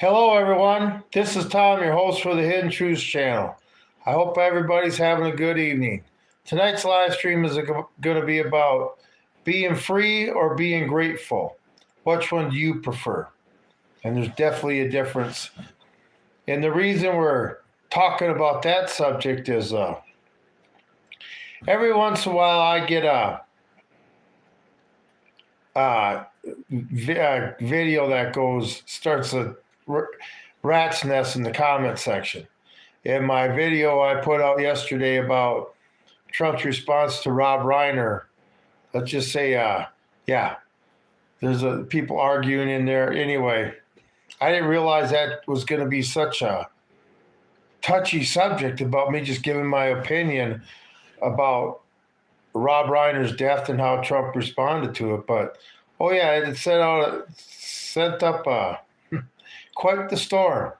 Hello, everyone. This is Tom, your host for the Hidden Truths channel. I hope everybody's having a good evening. Tonight's live stream is going to be about being free or being grateful. Which one do you prefer? And there's definitely a difference. And the reason we're talking about that subject is every once in a while I get a video that starts a rat's nest in the comment section. In my video I put out yesterday about Trump's response to Rob Reiner, let's just say, there's people arguing in there. Anyway, I didn't realize that was going to be such a touchy subject about me just giving my opinion about Rob Reiner's death and how Trump responded to it. But, oh yeah, it sent up quite the storm.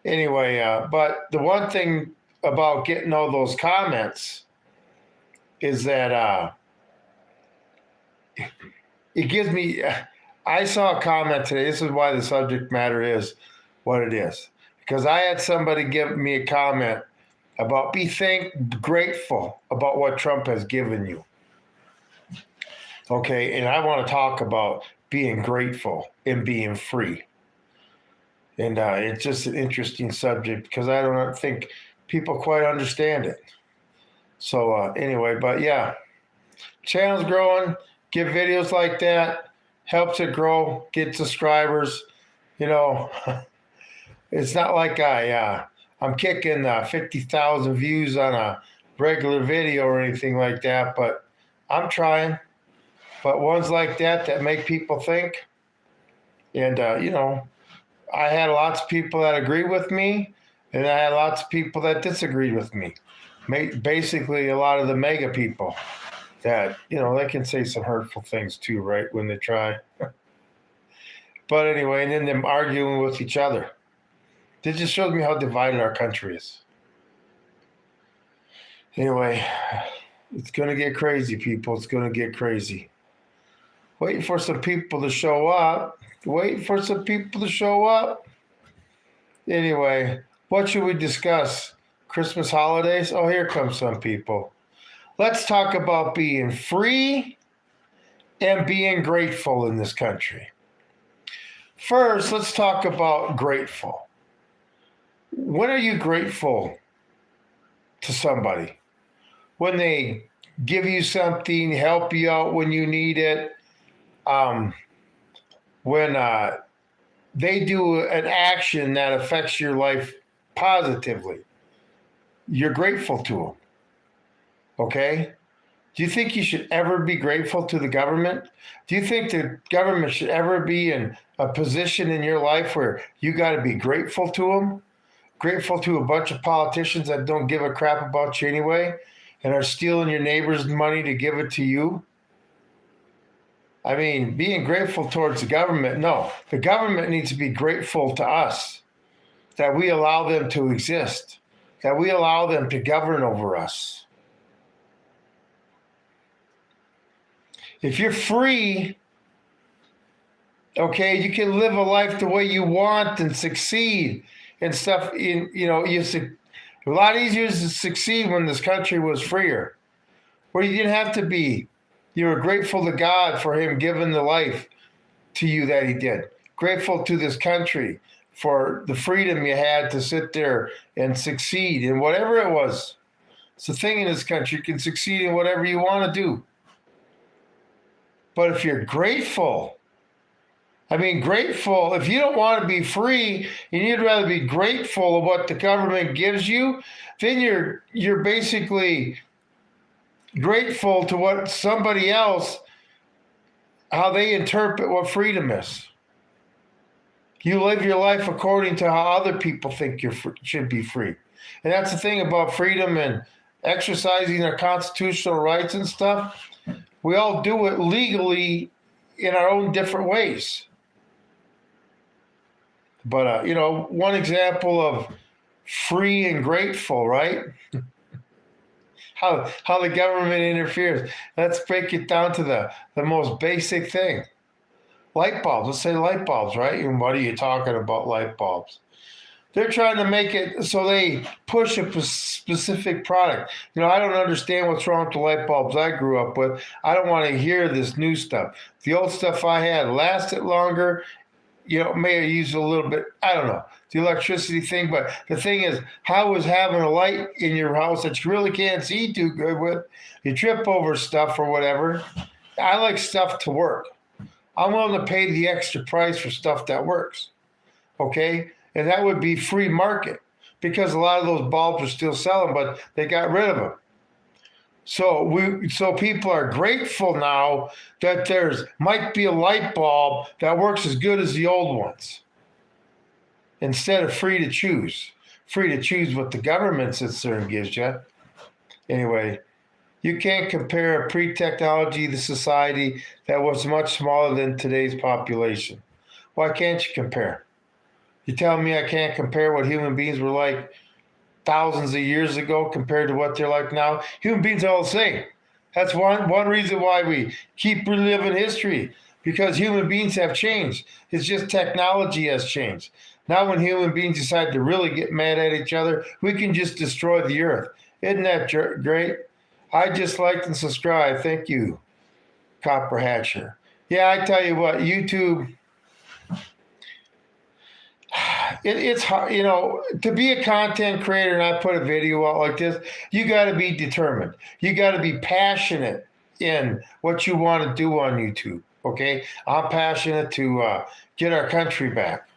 Anyway, but the one thing about getting all those comments is that it gives me. I saw a comment today. This is why the subject matter is what it is. Because I had somebody give me a comment about grateful about what Trump has given you. Okay, and I want to talk about being grateful and being free. And it's just an interesting subject because I don't think people quite understand it. So anyway, but yeah, channel's growing. Get videos like that. Helps it grow. Get subscribers. You know, it's not like I'm kicking 50,000 views on a regular video or anything like that, but I'm trying. But ones like that make people think. And, I had lots of people that agree with me, and I had lots of people that disagreed with me. Basically, a lot of the mega people that, they can say some hurtful things too, right, when they try. But anyway, and then them arguing with each other. It just shows me how divided our country is. Anyway, it's going to get crazy, people. It's going to get crazy. Waiting for some people to show up. Anyway, what should we discuss? Christmas holidays? Oh, here comes some people. Let's talk about being free and being grateful in this country. First, let's talk about grateful. When are you grateful to somebody? When they give you something, help you out when you need it, when they do an action that affects your life positively, you're grateful to them. Okay? Do you think you should ever be grateful to the government? Do you think the government should ever be in a position in your life where you got to be grateful to them? Grateful to a bunch of politicians that don't give a crap about you anyway and are stealing your neighbor's money to give it to you? I mean, being grateful towards the government, no. The government needs to be grateful to us that we allow them to exist, that we allow them to govern over us. If you're free, okay, you can live a life the way you want and succeed and stuff. A lot easier to succeed when this country was freer, where you didn't have to be. You were grateful to God for him giving the life to you that he did. Grateful to this country for the freedom you had to sit there and succeed in whatever it was. It's the thing in this country. You can succeed in whatever you want to do. But if you're grateful, if you don't want to be free and you'd rather be grateful of what the government gives you, then you're basically grateful to what somebody else, how they interpret what freedom is. You live your life according to how other people think you should be free. And that's the thing about freedom and exercising our constitutional rights and stuff. We all do it legally in our own different ways. But, one example of free and grateful, right? How the government interferes. Let's break it down to the most basic thing. Light bulbs. Let's say light bulbs, right? And what are you talking about light bulbs? They're trying to make it so they push a specific product. I don't understand what's wrong with the light bulbs I grew up with. I don't want to hear this new stuff. The old stuff I had lasted longer. May have used a little bit. I don't know the electricity thing, but the thing is, how is having a light in your house that you really can't see too good with? You trip over stuff or whatever. I like stuff to work. I'm willing to pay the extra price for stuff that works. Okay? And that would be free market because a lot of those bulbs are still selling, but they got rid of them. So people are grateful now that there's might be a light bulb that works as good as the old ones. Instead of free to choose what the government sits there and gives you. Anyway, you can't compare a pre-technology to society that was much smaller than today's population. Why can't you compare? You telling me I can't compare what human beings were like thousands of years ago compared to what they're like now? Human beings are all the same. That's one reason why we keep reliving history, because human beings have changed. It's just technology has changed. Now when human beings decide to really get mad at each other, we can just destroy the earth. Isn't that great? I just liked and subscribe. Thank you, Copper Hatcher. Yeah, I tell you what, YouTube, it's hard, to be a content creator and I put a video out like this, you got to be determined. You got to be passionate in what you want to do on YouTube. Okay, I'm passionate to get our country back.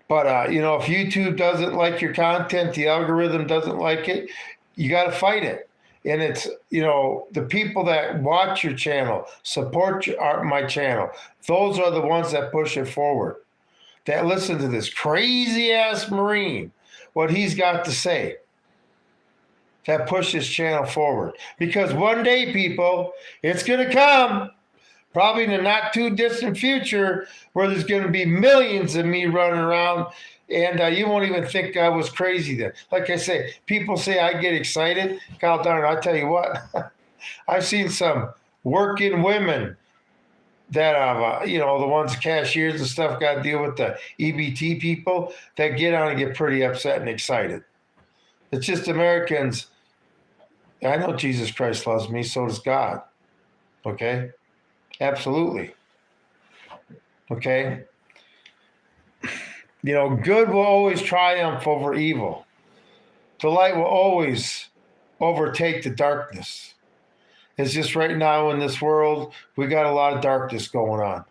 But if YouTube doesn't like your content, the algorithm doesn't like it, you got to fight it. And it's, the people that watch your channel, support my channel, those are the ones that push it forward. That listen to this crazy ass Marine, what he's got to say, that push this channel forward. Because one day, people, it's going to come, probably in the not too distant future, where there's going to be millions of me running around, and you won't even think I was crazy then. Like I say, people say I get excited. God darn it, I tell you what, I've seen some working women that have, the ones cashiers and stuff got to deal with the EBT people that get on and get pretty upset and excited. It's just Americans. I know Jesus Christ loves me, so does God. Okay? Absolutely. Okay? Good will always triumph over evil. The light will always overtake the darkness. It's just right now in this world, we got a lot of darkness going on.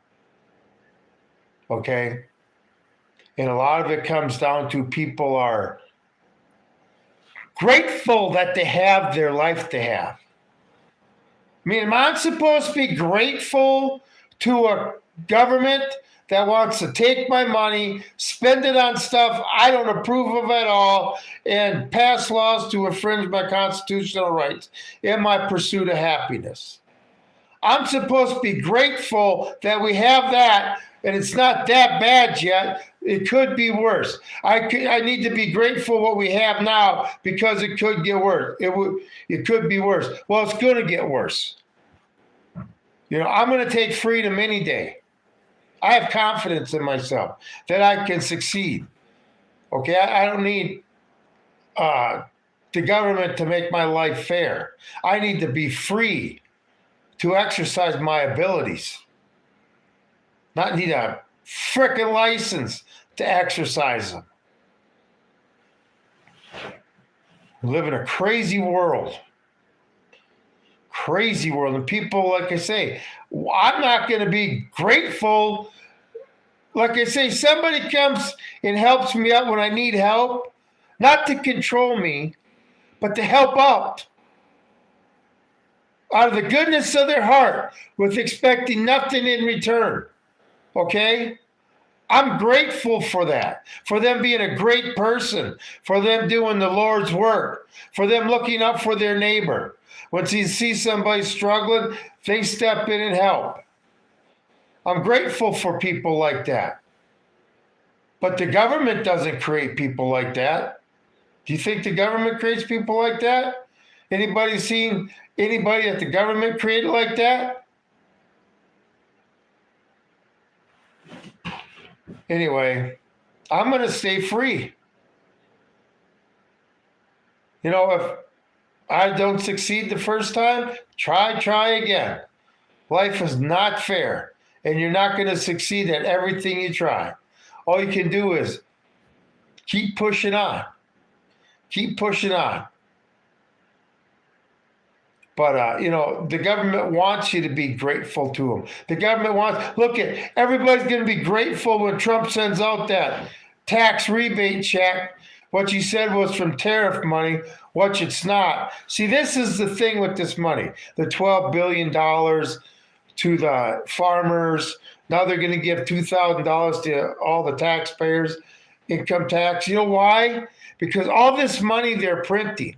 Okay? And a lot of it comes down to people are grateful that they have their life to have. I mean, am I supposed to be grateful to a government that wants to take my money, spend it on stuff I don't approve of at all, and pass laws to infringe my constitutional rights in my pursuit of happiness? I'm supposed to be grateful that we have that, and it's not that bad yet. It could be worse. I need to be grateful what we have now because it could get worse. It could be worse. Well, it's going to get worse. I'm going to take freedom any day. I have confidence in myself that I can succeed. Okay, I don't need the government to make my life fair. I need to be free to exercise my abilities. Not need a frickin' license to exercise them. We live in a crazy world. Crazy world. And people, like I say, I'm not going to be grateful. Like I say, somebody comes and helps me out when I need help, not to control me, but to help out of the goodness of their heart with expecting nothing in return. Okay? I'm grateful for that, for them being a great person, for them doing the Lord's work, for them looking up for their neighbor. Once you see somebody struggling, they step in and help. I'm grateful for people like that. But the government doesn't create people like that. Do you think the government creates people like that? Anybody seen anybody that the government created like that? Anyway, I'm going to stay free. You know, if I don't succeed the first time, try again. Life is not fair, and you're not going to succeed at everything you try. All you can do is keep pushing on. Keep pushing on. But, you know, the government wants you to be grateful to them. The government look at, everybody's going to be grateful when Trump sends out that tax rebate check. What you said was from tariff money, which it's not. See, this is the thing with this money, the $12 billion to the farmers. Now they're going to give $2,000 to all the taxpayers, income tax. You know why? Because all this money they're printing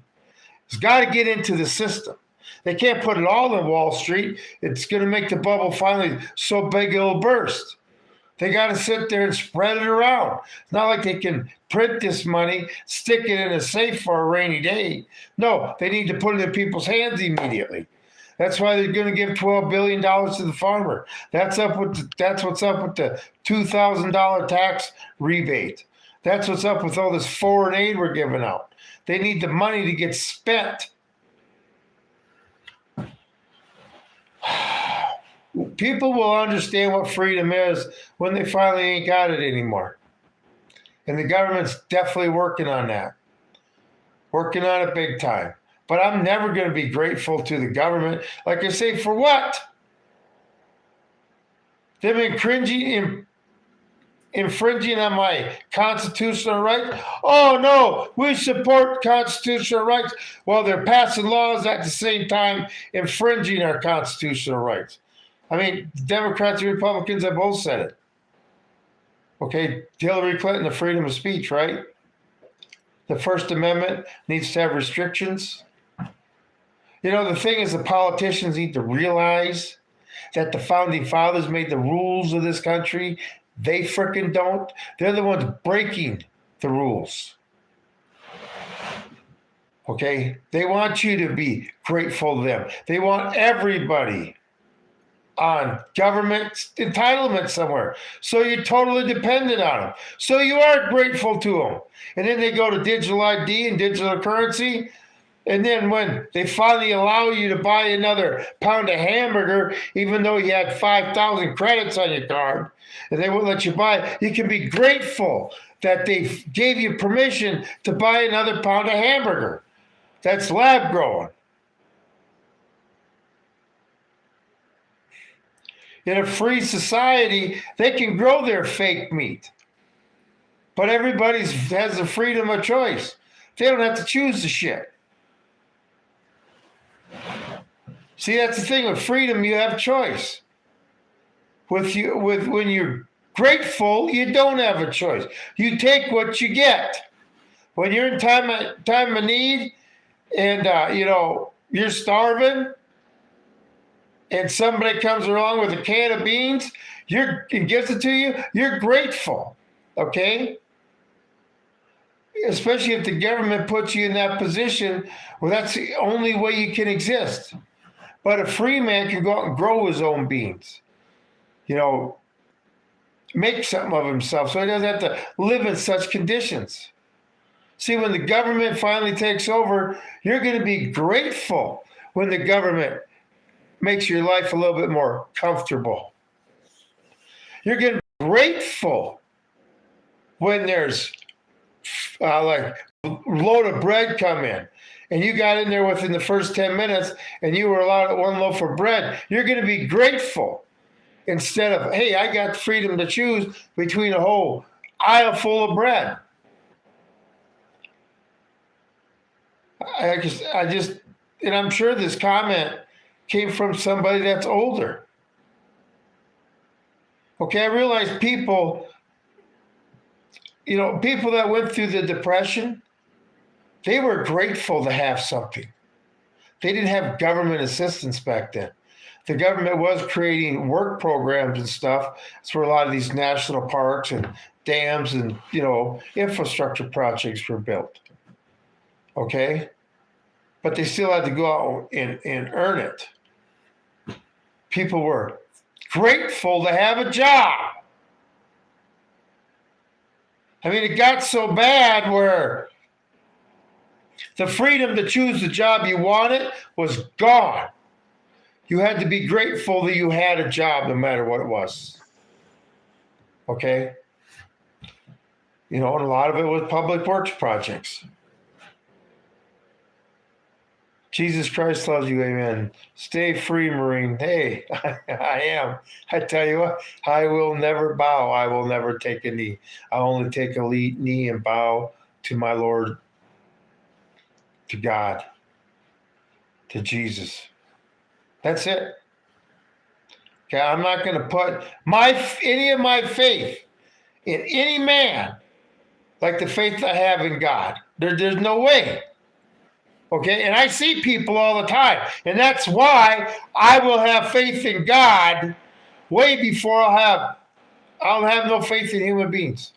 has got to get into the system. They can't put it all in Wall Street. It's going to make the bubble finally so big it'll burst. They got to sit there and spread it around. It's not like they can print this money, stick it in a safe for a rainy day. No, they need to put it in people's hands immediately. That's why they're going to give $12 billion to the farmer. That's what's up with the $2,000 tax rebate. That's what's up with all this foreign aid we're giving out. They need the money to get spent. People will understand what freedom is when they finally ain't got it anymore. And the government's definitely working on that. Working on it big time. But I'm never going to be grateful to the government. Like I say, for what? They've been infringing on my constitutional rights. Oh, no, we support constitutional rights. Well, they're passing laws at the same time infringing our constitutional rights. I mean, Democrats and Republicans have both said it. Okay, Hillary Clinton, the freedom of speech, right? The First Amendment needs to have restrictions. You know, the thing is, the politicians need to realize that the founding fathers made the rules of this country. They frickin' don't. They're the ones breaking the rules. Okay? They want you to be grateful to them. They want everybody on government entitlement somewhere. So you're totally dependent on them. So you are grateful to them. And then they go to digital ID and digital currency. And then when they finally allow you to buy another pound of hamburger, even though you had 5,000 credits on your card, and they won't let you buy, you can be grateful that they gave you permission to buy another pound of hamburger. That's lab grown. In a free society, they can grow their fake meat. But everybody has the freedom of choice. They don't have to choose the shit. See, that's the thing with freedom, you have choice. When you're grateful, you don't have a choice. You take what you get. When you're in time of need and you know, you're starving, and somebody comes along with a can of beans, and gives it to you, you're grateful, okay? Especially if the government puts you in that position where that's the only way you can exist. But a free man can go out and grow his own beans, you know, make something of himself so he doesn't have to live in such conditions. See, when the government finally takes over, you're going to be grateful when the government makes your life a little bit more comfortable. You're going to be grateful when there's like a load of bread come in and you got in there within the first 10 minutes and you were allowed one loaf of bread. You're going to be grateful instead of, hey, I got freedom to choose between a whole aisle full of bread. And I'm sure this comment came from somebody that's older. Okay, I realize people that went through the Depression, they were grateful to have something. They didn't have government assistance back then. The government was creating work programs and stuff. That's where a lot of these national parks and dams and, you know, infrastructure projects were built. Okay? But they still had to go out and earn it. People were grateful to have a job. I mean, it got so bad where the freedom to choose the job you wanted was gone. You had to be grateful that you had a job no matter what it was. Okay? And a lot of it was public works projects. Jesus Christ loves you, amen. Stay free, Marine. Hey, I am. I tell you what, I will never bow. I will never take a knee. I'll only take a knee and bow to my Lord, to God, to Jesus. That's it. Okay, I'm not going to put any of my faith in any man like the faith I have in God. There's no way. Okay, and I see people all the time, and that's why I will have faith in God way before I'll have no faith in human beings.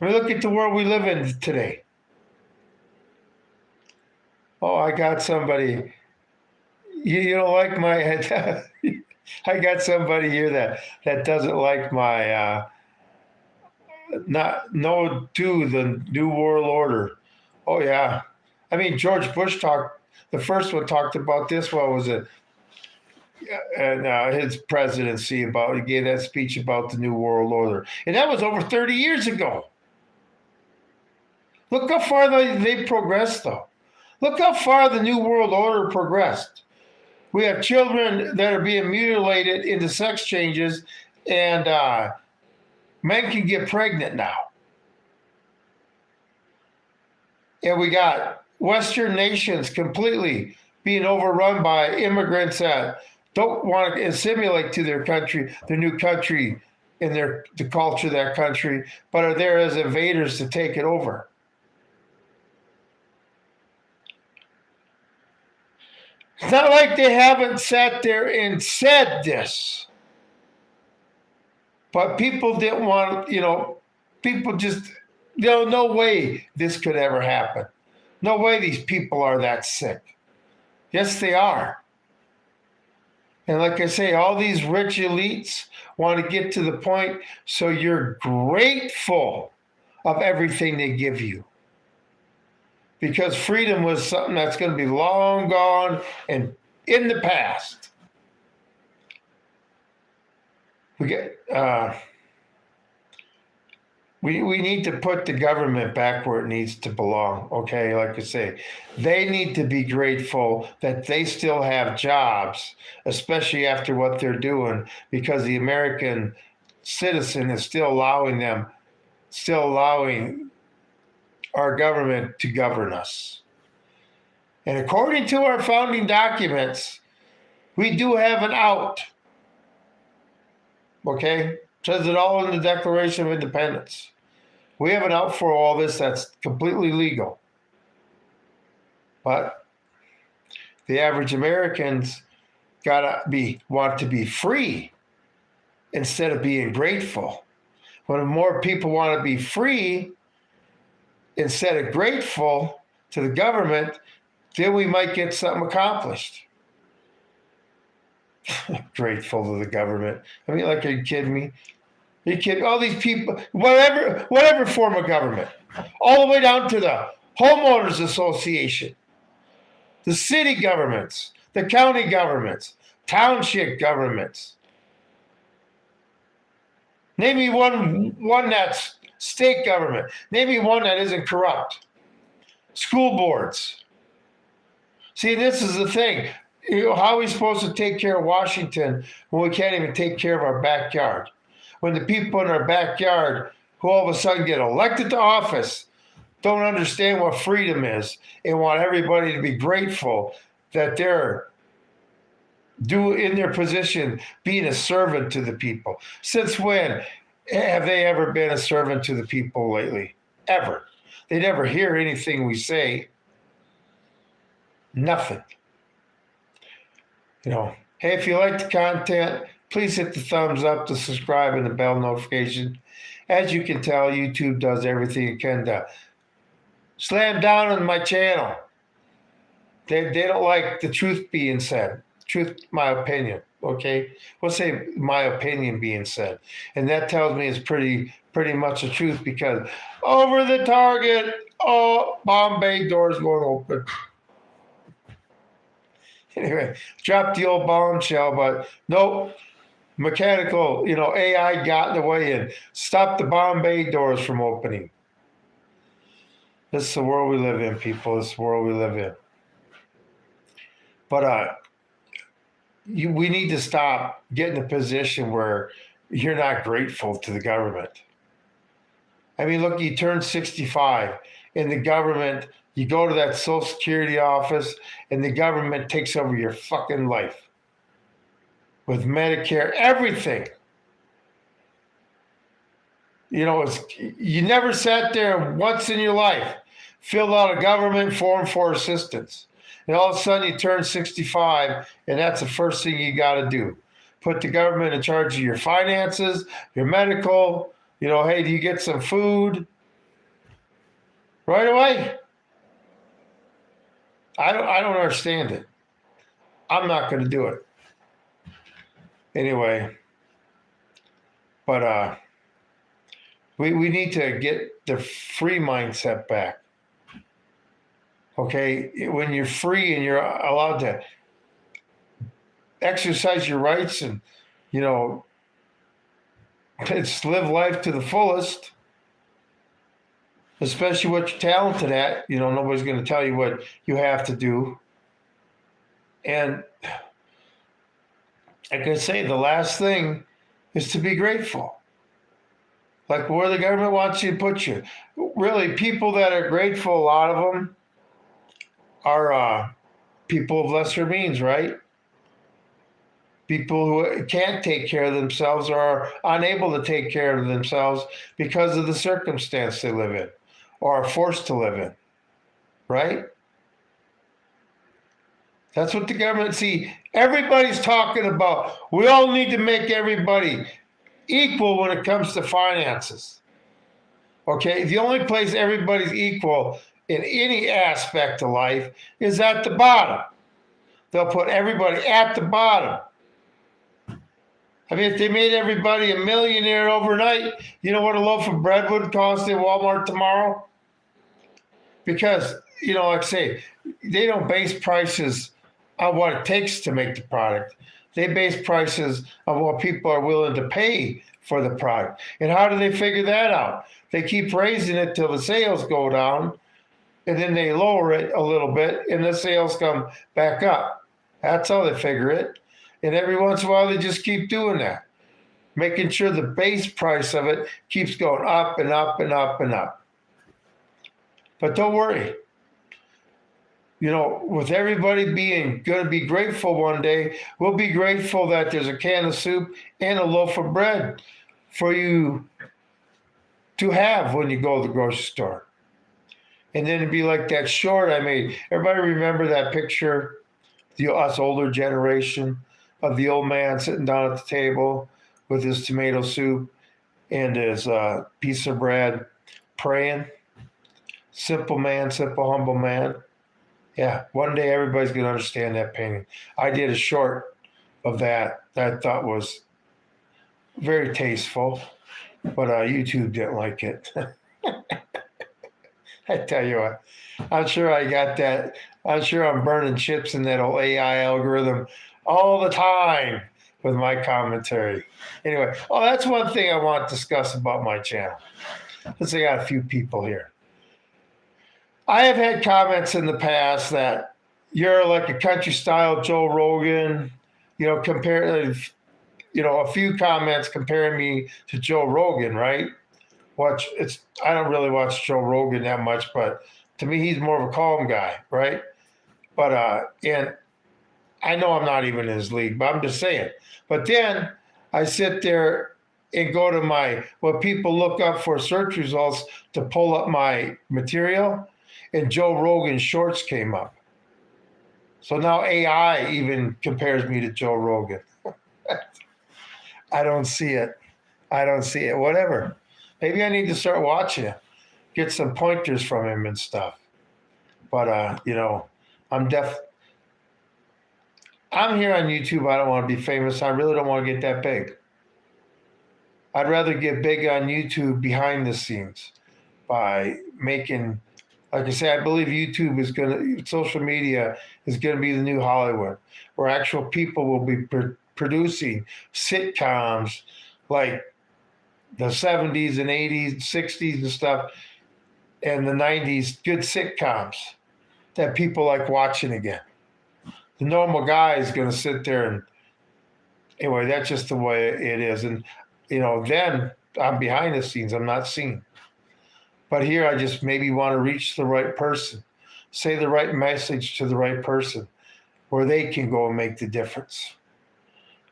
I mean, look at the world we live in today. Oh, I got somebody. You don't like my. I got somebody here that doesn't like my to the New World Order. Oh yeah. I mean, George Bush the first one talked about this. What was it? And his presidency he gave that speech about the New World Order. And that was over 30 years ago. Look how far they progressed, though. Look how far the New World Order progressed. We have children that are being mutilated into sex changes, and men can get pregnant now. And we got Western nations completely being overrun by immigrants that don't want to assimilate to their country, their new country, and the culture of that country, but are there as invaders to take it over. It's not like they haven't sat there and said this, but people didn't want, people just, no way this could ever happen. No way these people are that sick. Yes, they are. And like I say, all these rich elites want to get to the point so you're grateful of everything they give you. Because freedom was something that's going to be long gone and in the past. We need to put the government back where it needs to belong, okay? Like I say, they need to be grateful that they still have jobs, especially after what they're doing, because the American citizen is still allowing our government to govern us. And according to our founding documents, we do have an out, okay? Says it all in the Declaration of Independence. We have an out for all this that's completely legal. But the average Americans want to be free instead of being grateful. When more people want to be free instead of grateful to the government, then we might get something accomplished. Grateful to the government. I mean, like, are you kidding me? Are you kidding? All these people, whatever form of government, all the way down to the homeowners association, the city governments, the county governments, township governments. Name me one that's state government. Name me one that isn't corrupt. School boards. See, this is the thing. How are we supposed to take care of Washington when we can't even take care of our backyard? When the people in our backyard who all of a sudden get elected to office don't understand what freedom is and want everybody to be grateful that they're in their position being a servant to the people. Since when have they ever been a servant to the people lately? Ever. They never hear anything we say. Nothing. Hey, if you like the content, please hit the thumbs up, the subscribe, and the bell notification. As you can tell, YouTube does everything it can to slam down on my channel. They don't like the truth being said. Truth, my opinion. Okay, we'll say my opinion being said, and that tells me it's pretty much the truth because over the target, oh, Bombay doors won't open. Anyway, drop the old bombshell, but nope, mechanical, AI got in the way and stopped the Bombay doors from opening. This is the world we live in, people. This is the world we live in. But we need to stop getting in a position where you're not grateful to the government. I mean, look, you turn 65 and the government, you go to that Social Security office and the government takes over your fucking life with Medicare, everything. You never sat there once in your life, filled out a government form for assistance. And all of a sudden you turn 65 and that's the first thing you got to do. Put the government in charge of your finances, your medical, hey, do you get some food? Right away. I don't understand it. I'm not going to do it. Anyway, but we need to get the free mindset back. Okay, when you're free and you're allowed to exercise your rights and it's live life to the fullest, especially what you're talented at. Nobody's going to tell you what you have to do. And like I say, the last thing is to be grateful. Like where the government wants you to put you. Really, people that are grateful, a lot of them are people of lesser means, right? People who can't take care of themselves or are unable to take care of themselves because of the circumstance they live in or are forced to live in, right? That's what the government, see, everybody's talking about. We all need to make everybody equal when it comes to finances. Okay, the only place everybody's equal in any aspect of life is at the bottom. They'll put everybody at the bottom. I mean, if they made everybody a millionaire overnight, you know what a loaf of bread would cost at Walmart tomorrow? Because, like I say, they don't base prices on what it takes to make the product. They base prices on what people are willing to pay for the product. And how do they figure that out? They keep raising it till the sales go down, and then they lower it a little bit, and the sales come back up. That's how they figure it. And every once in a while, they just keep doing that, making sure the base price of it keeps going up and up and up and up. But don't worry. With everybody being going to be grateful one day, we'll be grateful that there's a can of soup and a loaf of bread for you to have when you go to the grocery store. And then it'd be like that short I made. Everybody remember that picture, us older generation, of the old man sitting down at the table with his tomato soup and his piece of bread, praying. Simple man, simple, humble man. Yeah, one day everybody's going to understand that painting. I did a short of that I thought was very tasteful, but YouTube didn't like it. I tell you what, I'm sure I got that. I'm sure I'm burning chips in that old AI algorithm all the time with my commentary. Anyway, that's one thing I want to discuss about my channel. Since I got a few people here. I have had comments in the past that you're like a country style Joe Rogan, comparative, a few comments comparing me to Joe Rogan, right? I don't really watch Joe Rogan that much, but to me, he's more of a calm guy, right? But, and I know I'm not even in his league, but I'm just saying. But then I sit there and go to what people look up for search results to pull up my material, and Joe Rogan's shorts came up. So now AI even compares me to Joe Rogan. I don't see it. Whatever. Maybe I need to start watching it, get some pointers from him and stuff. But, I'm I'm here on YouTube. I don't want to be famous. I really don't want to get that big. I'd rather get big on YouTube behind the scenes by making, like I say, I believe YouTube is going to, social media is going to be the new Hollywood, where actual people will be producing sitcoms like the 70s and 80s, 60s and stuff, and the 90s, good sitcoms that people like watching again. The normal guy is going to sit there and, anyway, that's just the way it is. And, then I'm behind the scenes, I'm not seen. But here I just maybe want to reach the right person, say the right message to the right person where they can go and make the difference.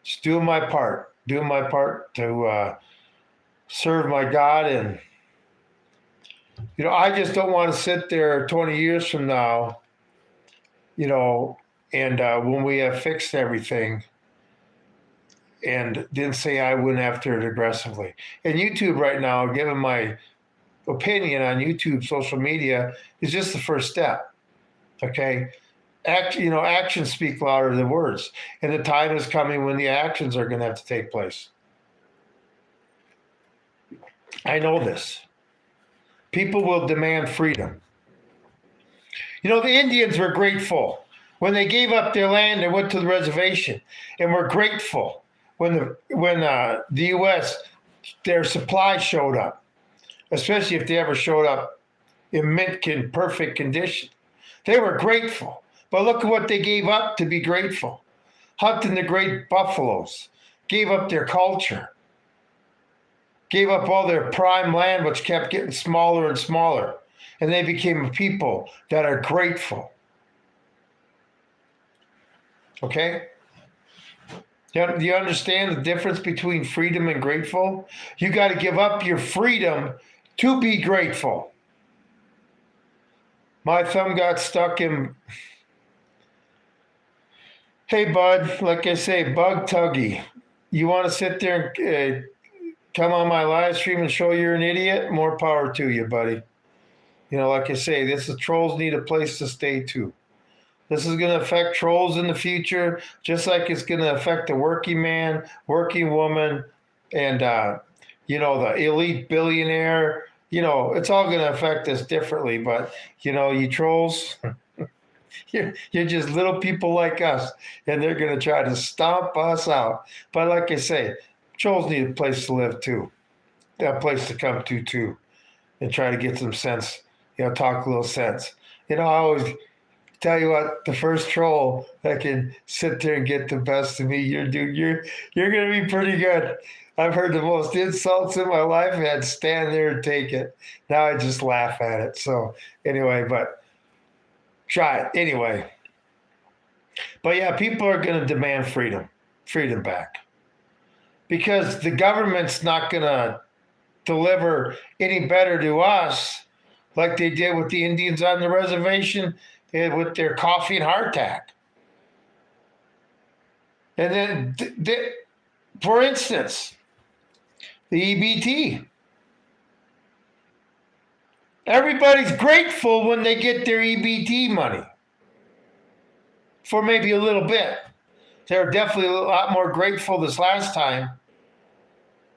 Just doing my part to serve my God. And, I just don't want to sit there 20 years from now, and when we have fixed everything and then say I went after it aggressively. And YouTube right now, given my opinion on YouTube, social media, is just the first step. Okay. Actions speak louder than words. And the time is coming when the actions are going to have to take place. I know this. People will demand freedom. The Indians were grateful when they gave up their land and went to the reservation, and were grateful when the U.S. their supply showed up, especially if they ever showed up in perfect condition. They were grateful, but look at what they gave up to be grateful. Hunting the great buffaloes, gave up their culture, gave up all their prime land, which kept getting smaller and smaller. And they became a people that are grateful. Okay? Do you understand the difference between freedom and grateful? You got to give up your freedom to be grateful. My thumb got stuck in. Hey, bud, like I say, bug tuggy. You want to sit there and come on my live stream and show you're an idiot? More power to you, buddy. Like I say, trolls need a place to stay too. This is going to affect trolls in the future, just like it's going to affect the working man, working woman, and, the elite billionaire. It's all going to affect us differently. But, you trolls, you're just little people like us, and they're going to try to stomp us out. But like I say, trolls need a place to live too, a place to come to too, and try to get some sense, talk a little sense. I always tell you what, the first troll that can sit there and get the best of me, you're going to be pretty good. I've heard the most insults in my life and I had to stand there and take it. Now I just laugh at it. So anyway, but try it anyway. But yeah, people are going to demand freedom back, because the government's not going to deliver any better to us like they did with the Indians on the reservation and with their coffee and hardtack. And then, for instance, the EBT. Everybody's grateful when they get their EBT money for maybe a little bit. They're definitely a lot more grateful this last time.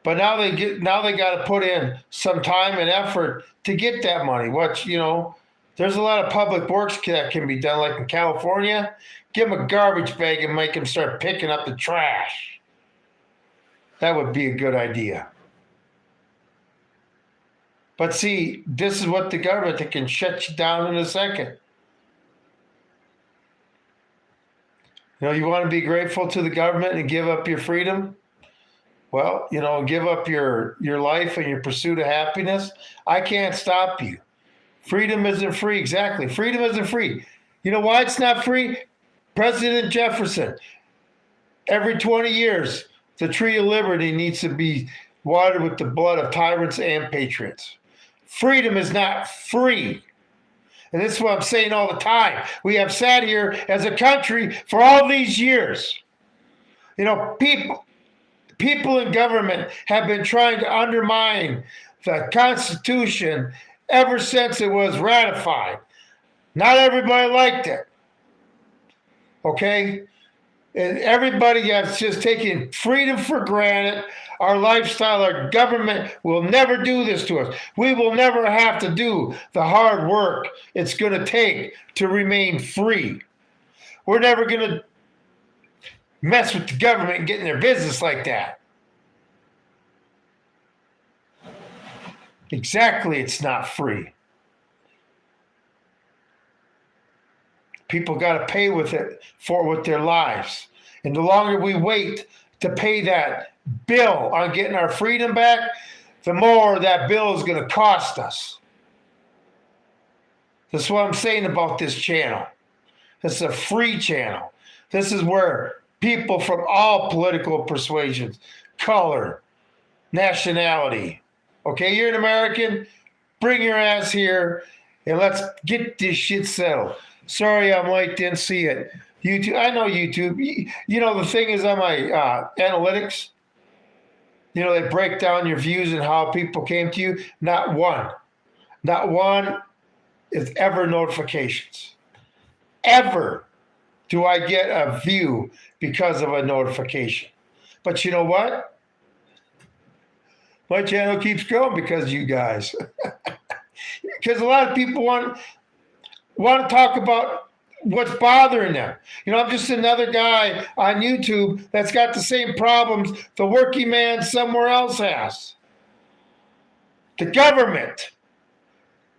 But now they got to put in some time and effort to get that money. Which, there's a lot of public works that can be done, like in California. Give them a garbage bag and make them start picking up the trash. That would be a good idea. But see, this is what the government that can shut you down in a second. You want to be grateful to the government and give up your freedom? Well, give up your life and your pursuit of happiness. I can't stop you. Freedom isn't free. Exactly. Freedom isn't free. You know why it's not free? President Jefferson, every 20 years, the tree of liberty needs to be watered with the blood of tyrants and patriots. Freedom is not free. And this is what I'm saying all the time. We have sat here as a country for all these years. People in government have been trying to undermine the Constitution ever since it was ratified. Not everybody liked it. Okay? And everybody that's just taking freedom for granted. Our lifestyle, our government will never do this to us. We will never have to do the hard work it's going to take to remain free. We're never going to mess with the government and get in their business like that. Exactly, it's not free. People got to pay with their lives. And the longer we wait to pay that bill on getting our freedom back, the more that bill is going to cost us. That's what I'm saying about this channel. This is a free channel. This is where people from all political persuasions, color, nationality, okay, you're an American, bring your ass here and let's get this shit settled. Sorry I'm late, didn't see it. YouTube, I know YouTube. You know, the thing is on my analytics, you know, they break down your views and how people came to you. Not one is ever notifications. Ever do I get a view because of a notification. But you know what? My channel keeps growing because of you guys. Because a lot of people want to talk about what's bothering them. You know, I'm just another guy on YouTube that's got the same problems the working man somewhere else has. The government.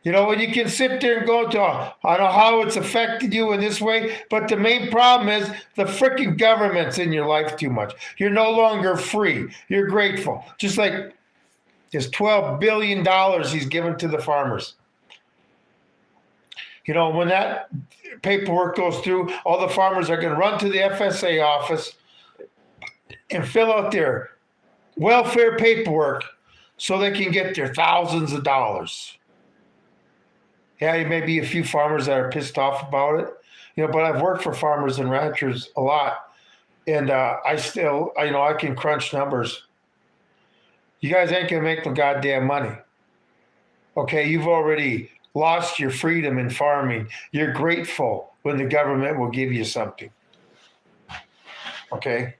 You know, when you can sit there and go to, I know how it's affected you in this way, but the main problem is the freaking government's in your life too much. You're no longer free. You're grateful. Just like this $12 billion he's given to the farmers. You know, when that paperwork goes through, all the farmers are going to run to the FSA office and fill out their welfare paperwork so they can get their thousands of dollars. Yeah, there may be a few farmers that are pissed off about it, you know, but I've worked for farmers and ranchers a lot, and I can crunch numbers. You guys ain't going to make no goddamn money. Okay, you've already lost your freedom in farming. You're grateful when the government will give you something. Okay?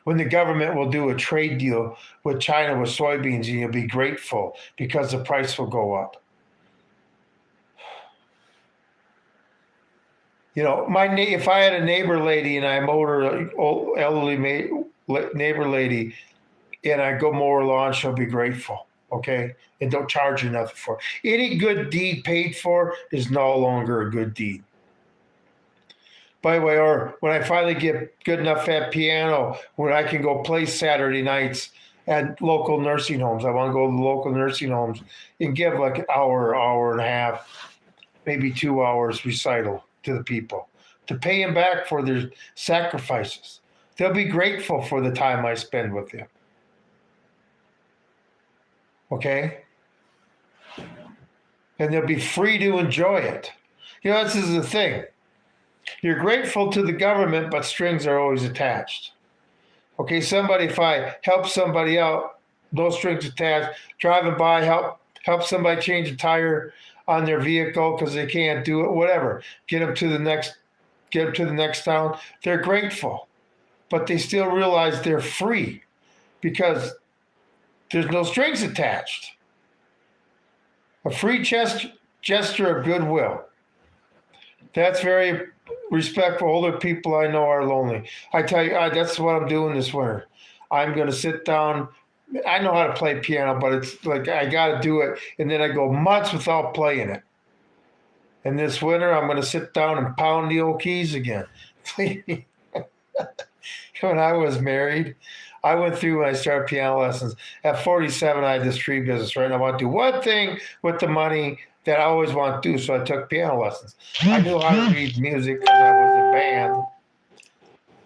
When the government will do a trade deal with China with soybeans, and you'll be grateful because the price will go up. You know, if I had a neighbor lady and I mowed her, old elderly neighbor lady, and I go mow her lawn, she'll be grateful, okay? And don't charge her nothing for it. Any good deed paid for is no longer a good deed. By the way, or when I finally get good enough at piano, when I can go play Saturday nights at local nursing homes, I want to go to the local nursing homes and give like an hour and a half, maybe 2 hours recital to the people to pay them back for their sacrifices. They'll be grateful for the time I spend with them. Okay? And they'll be free to enjoy it. You know, this is the thing. You're grateful to the government, but strings are always attached. Okay, if I help somebody out, no strings attached, driving by, help somebody change a tire on their vehicle because they can't do it, whatever. Get them to the next town. They're grateful, but they still realize they're free because there's no strings attached. A free gesture of goodwill. That's very respectful. Older people I know are lonely. I tell you, that's what I'm doing this winter. I'm going to sit down. I know how to play piano, but it's like I got to do it. And then I go months without playing it. And this winter, I'm going to sit down and pound the old keys again. When I was married, I went through when I started piano lessons. At 47, I had this tree business, right? And I want to do one thing with the money that I always want to do, so I took piano lessons. I knew how to read music because I was in band.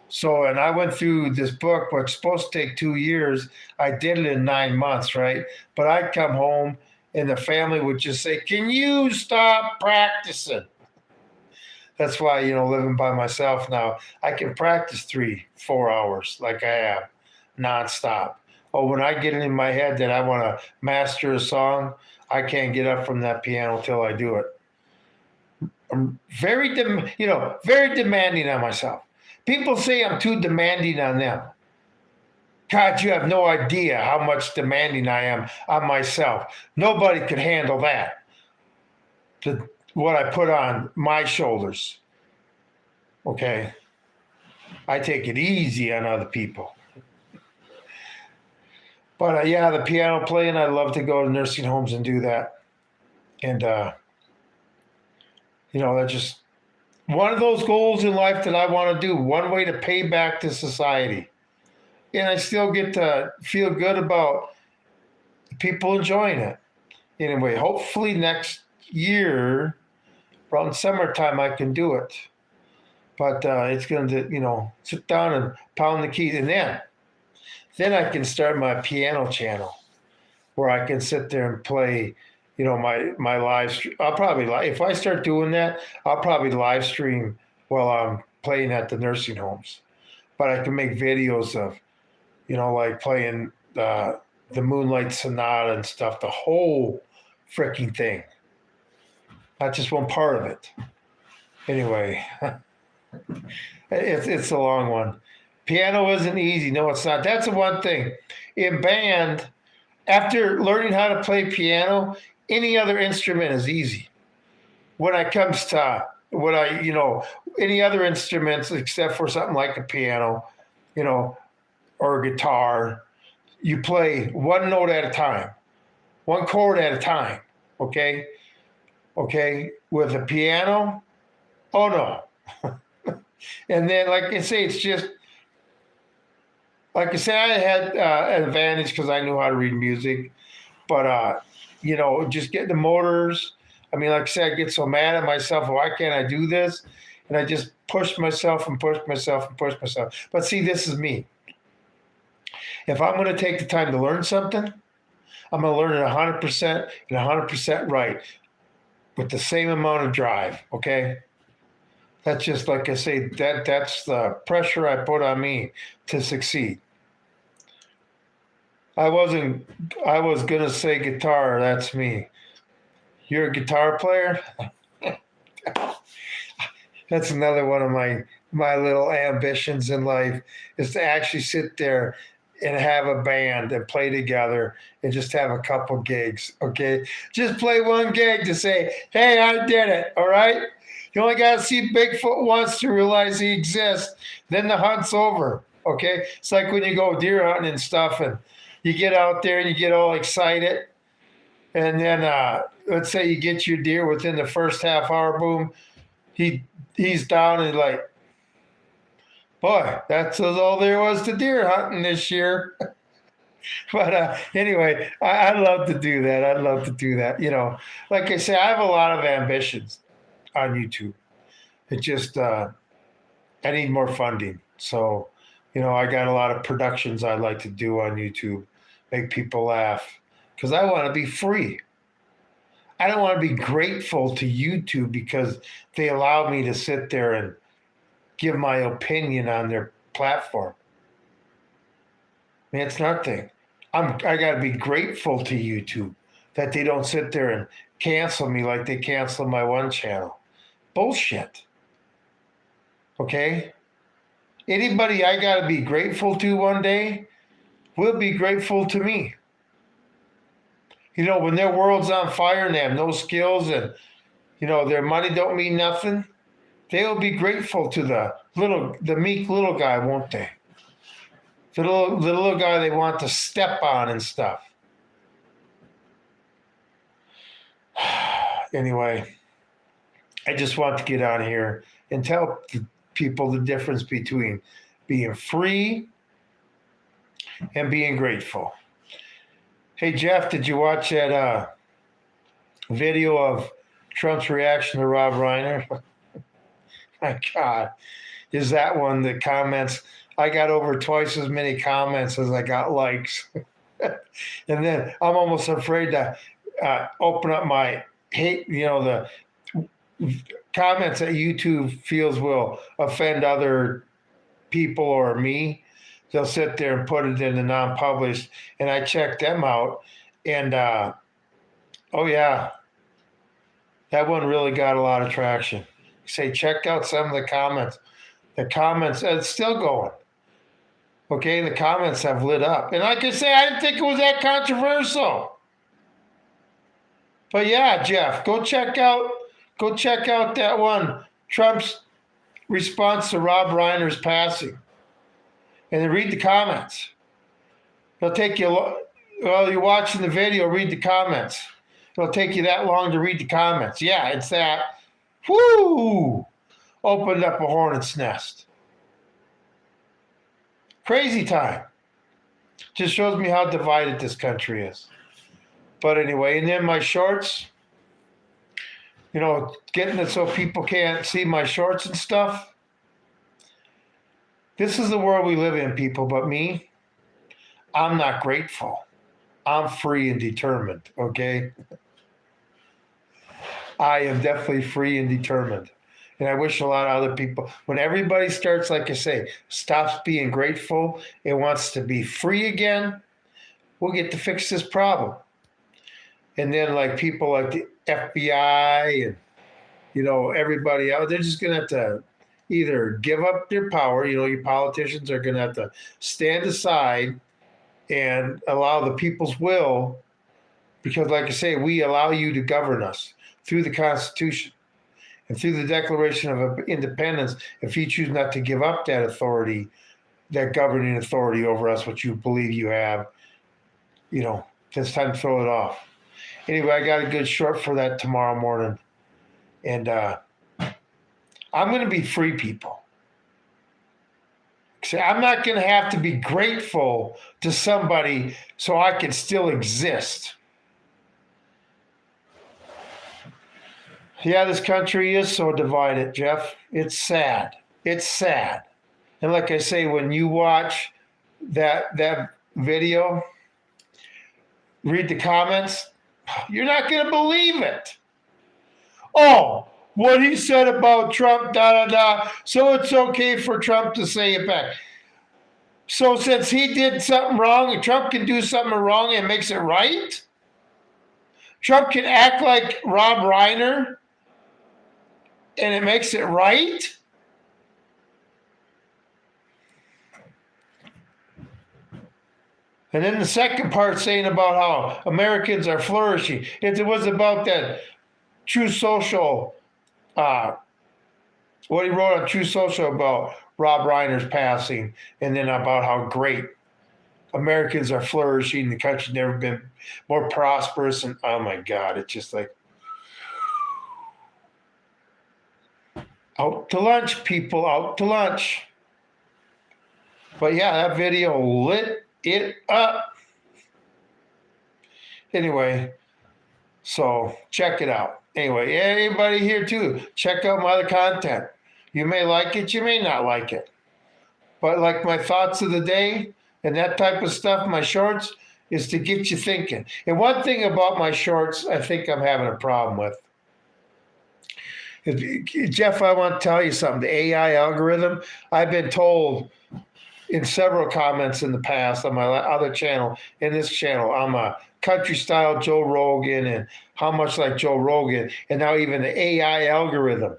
So, and I went through this book, which was supposed to take 2 years. I did it in 9 months, right? But I'd come home and the family would just say, "Can you stop practicing?" That's why, you know, living by myself now, I can practice 3-4 hours like I have, nonstop. Oh, when I get it in my head that I want to master a song, I can't get up from that piano till I do it. I'm very demanding on myself. People say I'm too demanding on them. God, you have no idea how much demanding I am on myself. Nobody could handle that. What I put on my shoulders. Okay. I take it easy on other people. But yeah, the piano playing, I love to go to nursing homes and do that. And, that's just one of those goals in life that I want to do. One way to pay back to society. And I still get to feel good about people enjoying it. Anyway, hopefully next year, around summertime, I can do it. But it's going to, sit down and pound the keys. And then I can start my piano channel where I can sit there and play, my live stream. I'll probably, if I start doing that, I'll probably live stream while I'm playing at the nursing homes. But I can make videos of, like playing the Moonlight Sonata and stuff, the whole freaking thing, not just one part of it. Anyway, it's a long one. Piano isn't easy. No, it's not. That's the one thing. In band, after learning how to play piano, any other instrument is easy. When it comes to any other instruments except for something like a piano, or a guitar, you play one note at a time, one chord at a time. Okay? Okay? With a piano, oh no. And then, like I say, it's just, like I said, I had an advantage because I knew how to read music. But, just getting the motors. I mean, like I said, I get so mad at myself. Why can't I do this? And I just push myself and push myself and push myself. But see, this is me. If I'm going to take the time to learn something, I'm going to learn it 100% and 100% right with the same amount of drive, okay? That's just, like I say, that's the pressure I put on me to succeed. I was going to say guitar, that's me. You're a guitar player? That's another one of my little ambitions in life, is to actually sit there and have a band and play together and just have a couple gigs, okay? Just play one gig to say, hey, I did it, all right? You only got to see Bigfoot once to realize he exists. Then the hunt's over, okay? It's like when you go deer hunting and stuff and you get out there and you get all excited. And then let's say you get your deer within the first half hour, boom, he's down and like, boy, that's all there was to deer hunting this year. But anyway, I love to do that. I'd love to do that. Like I say, I have a lot of ambitions on YouTube. It just, I need more funding. So, I got a lot of productions I'd like to do on YouTube, make people laugh, because I want to be free. I don't want to be grateful to YouTube because they allow me to sit there and give my opinion on their platform. I mean, it's nothing. I got to be grateful to YouTube that they don't sit there and cancel me like they canceled my one channel. Bullshit. Okay? Anybody I got to be grateful to one day will be grateful to me. When their world's on fire and they have no skills and, their money don't mean nothing, they'll be grateful to the meek little guy, won't they? The little guy they want to step on and stuff. Anyway, I just want to get on here and tell people the difference between being free and being grateful. Hey, Jeff, did you watch that video of Trump's reaction to Rob Reiner? My God, is that one that comments? I got over twice as many comments as I got likes. And then I'm almost afraid to open up my hate, the comments that YouTube feels will offend other people or me. They'll sit there and put it in the non-published, and I check them out. And, oh, yeah, that one really got a lot of traction. Say, check out some of the comments. The comments, it's still going. Okay, the comments have lit up. And like I say, I didn't think it was that controversial. But yeah, Jeff, go check out that one, Trump's response to Rob Reiner's passing. And then read the comments. It'll take you, while you're watching the video, read the comments. It'll take you that long to read the comments. Yeah, it's that. Whoo! Opened up a hornet's nest. Crazy time. Just shows me how divided this country is. But anyway, and then my shorts, getting it so people can't see my shorts and stuff. This is the world we live in, people. But me, I'm not grateful. I'm free and determined, okay? I am definitely free and determined. And I wish a lot of other people, when everybody starts, like I say, stops being grateful and wants to be free again, we'll get to fix this problem. And then like people like the FBI and, everybody else, they're just going to have to either give up their power. Your politicians are going to have to stand aside and allow the people's will, because like I say, we allow you to govern us through the Constitution and through the Declaration of Independence. If you choose not to give up that authority, that governing authority over us, which you believe you have, it's time to throw it off. Anyway, I got a good short for that tomorrow morning. And I'm going to be free, people. See, I'm not going to have to be grateful to somebody so I can still exist. Yeah, this country is so divided, Jeff. It's sad. It's sad. And like I say, when you watch that video, read the comments, you're not going to believe it. Oh, what he said about Trump, so it's okay for Trump to say it back. So since he did something wrong, and Trump can do something wrong and makes it right? Trump can act like Rob Reiner and it makes it right? And then the second part saying about how Americans are flourishing. It was about that True Social, what he wrote on True Social about Rob Reiner's passing, and then about how great Americans are flourishing. The country's never been more prosperous. And oh my God, it's just like, out to lunch, people, out to lunch. But yeah, that video lit it up. Anyway, so check it out. Anyway, everybody here too, check out my other content. You may like it, you may not like it. But like my thoughts of the day and that type of stuff, my shorts, is to get you thinking. And one thing about my shorts, I think I'm having a problem with. Jeff, I want to tell you something. The AI algorithm, I've been told in several comments in the past on my other channel, in this channel, I'm a country style Joe Rogan and how much like Joe Rogan. And now even the AI algorithm.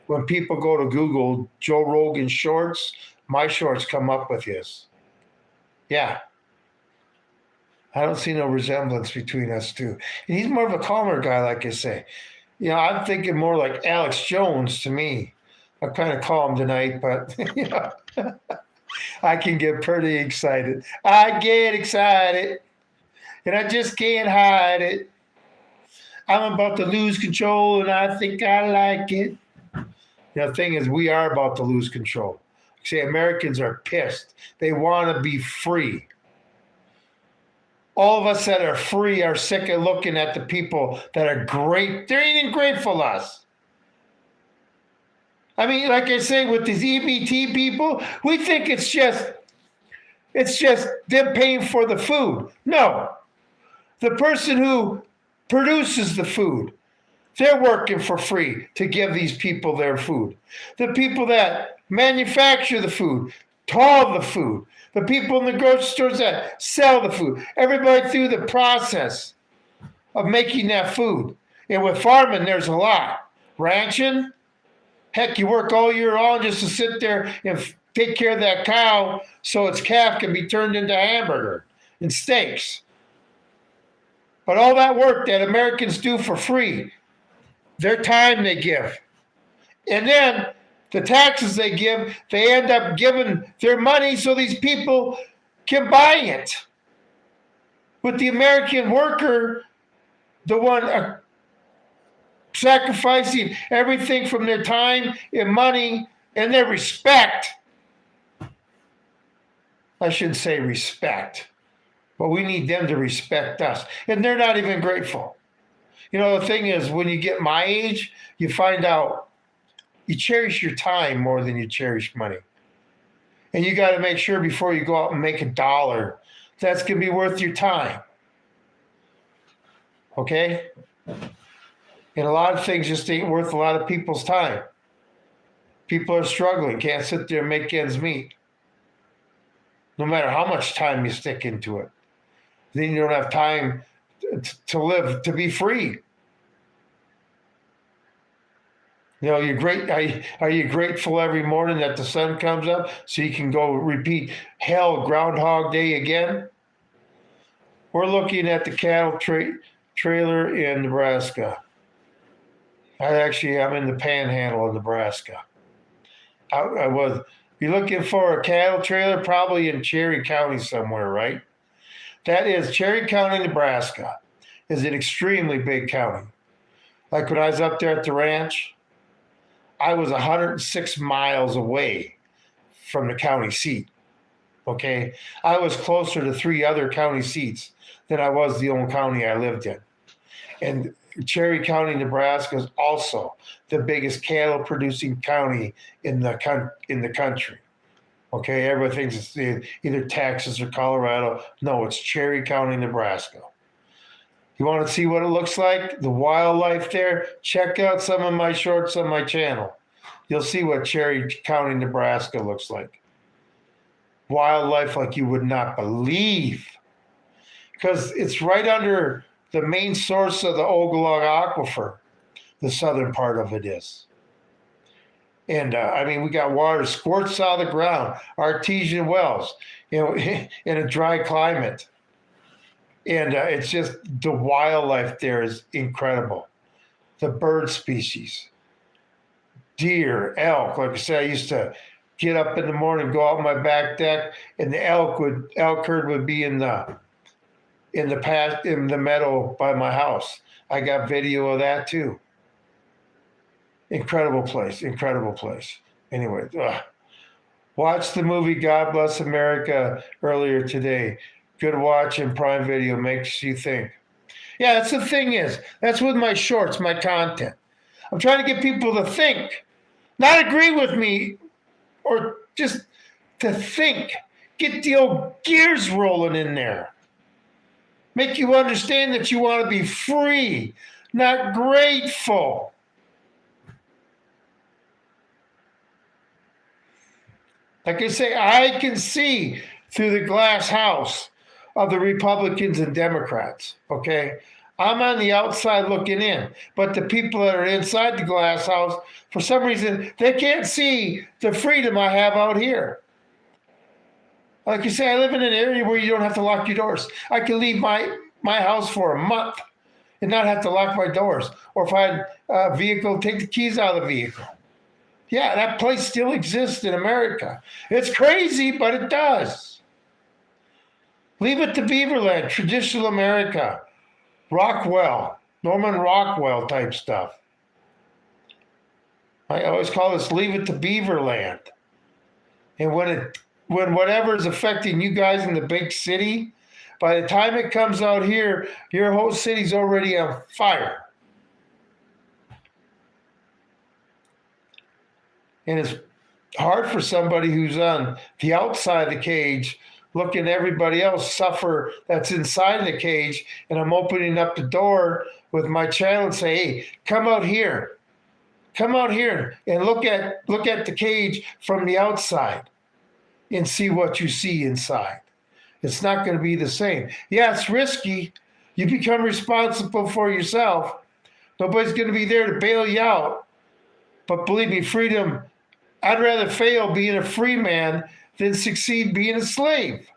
When people go to Google Joe Rogan shorts, my shorts come up with his. Yeah. I don't see no resemblance between us two. And he's more of a calmer guy, like I say. I'm thinking more like Alex Jones to me. I'm kind of calm tonight, but I can get pretty excited. I get excited, and I just can't hide it. I'm about to lose control, and I think I like it. The thing is, we are about to lose control. See, Americans are pissed. They want to be free. All of us that are free are sick of looking at the people that are great. They're even grateful to us. I mean, like I say, with these EBT people, we think it's just them paying for the food. No. The person who produces the food, they're working for free to give these people their food. The people that manufacture the food, haul the food, the people in the grocery stores that sell the food, everybody through the process of making that food. And with farming, there's a lot. Ranching, Heck, you work all year long just to sit there and take care of that cow so its calf can be turned into hamburger and steaks. But all that work that Americans do for free, their time they give. And then the taxes they give, they end up giving their money so these people can buy it. With the American worker, the one sacrificing everything from their time and money and their respect. I shouldn't say respect, but we need them to respect us. And they're not even grateful. You know, the thing is, when you get my age, you find out you cherish your time more than you cherish money. And you got to make sure before you go out and make $1, that's going to be worth your time. Okay? And a lot of things just ain't worth a lot of people's time. People are struggling, can't sit there and make ends meet. No matter how much time you stick into it. Then you don't have time to live, to be free. You know, you're great. Are you grateful every morning that the sun comes up so you can go repeat hell Groundhog Day again? We're looking at the cattle trailer in Nebraska. I'm in the panhandle of Nebraska. I was. You're looking for a cattle trailer, probably in Cherry County somewhere, right? That is, Cherry County, Nebraska is an extremely big county. Like when I was up there at the ranch, I was 106 miles away from the county seat, okay? I was closer to 3 other county seats than I was the only county I lived in. And Cherry County, Nebraska is also the biggest cattle producing county in the country. Okay, everything thinks it's either Texas or Colorado. No, it's Cherry County, Nebraska. You want to see what it looks like? The wildlife there? Check out some of my shorts on my channel. You'll see what Cherry County, Nebraska looks like. Wildlife like you would not believe. Because it's right under the main source of the Ogallala Aquifer, the southern part of it is. And we got water squirts out of the ground, artesian wells, in a dry climate. And it's just, the wildlife there is incredible. The bird species, deer, elk. Like I said, I used to get up in the morning, go out on my back deck, and the elk herd would be in the meadow by my house. I got video of that too. Incredible place. Anyway, watch the movie God Bless America earlier today. Good watch in Prime Video, makes you think. Yeah, that's the thing is, that's with my shorts, my content. I'm trying to get people to think, not agree with me, or just to think. Get the old gears rolling in there. Make you understand that you want to be free, not grateful. Like I say, I can see through the glass house of the Republicans and Democrats, okay? I'm on the outside looking in, but the people that are inside the glass house, for some reason, they can't see the freedom I have out here. Like you say, I live in an area where you don't have to lock your doors. I can leave my house for a month and not have to lock my doors. Or if I had a vehicle, take the keys out of the vehicle. Yeah, that place still exists in America. It's crazy, but it does. Leave it to Beaverland, traditional America, Rockwell, Norman Rockwell type stuff. I always call this leave it to Beaverland. And when whatever is affecting you guys in the big city, by the time it comes out here, your whole city's already on fire. And it's hard for somebody who's on the outside of the cage looking at everybody else suffer that's inside the cage, and I'm opening up the door with my channel and say, hey, come out here and look at the cage from the outside and see what you see inside. It's not going to be the same. Yeah, it's risky. You become responsible for yourself. Nobody's going to be there to bail you out. But believe me, freedom, I'd rather fail being a free man than succeed being a slave.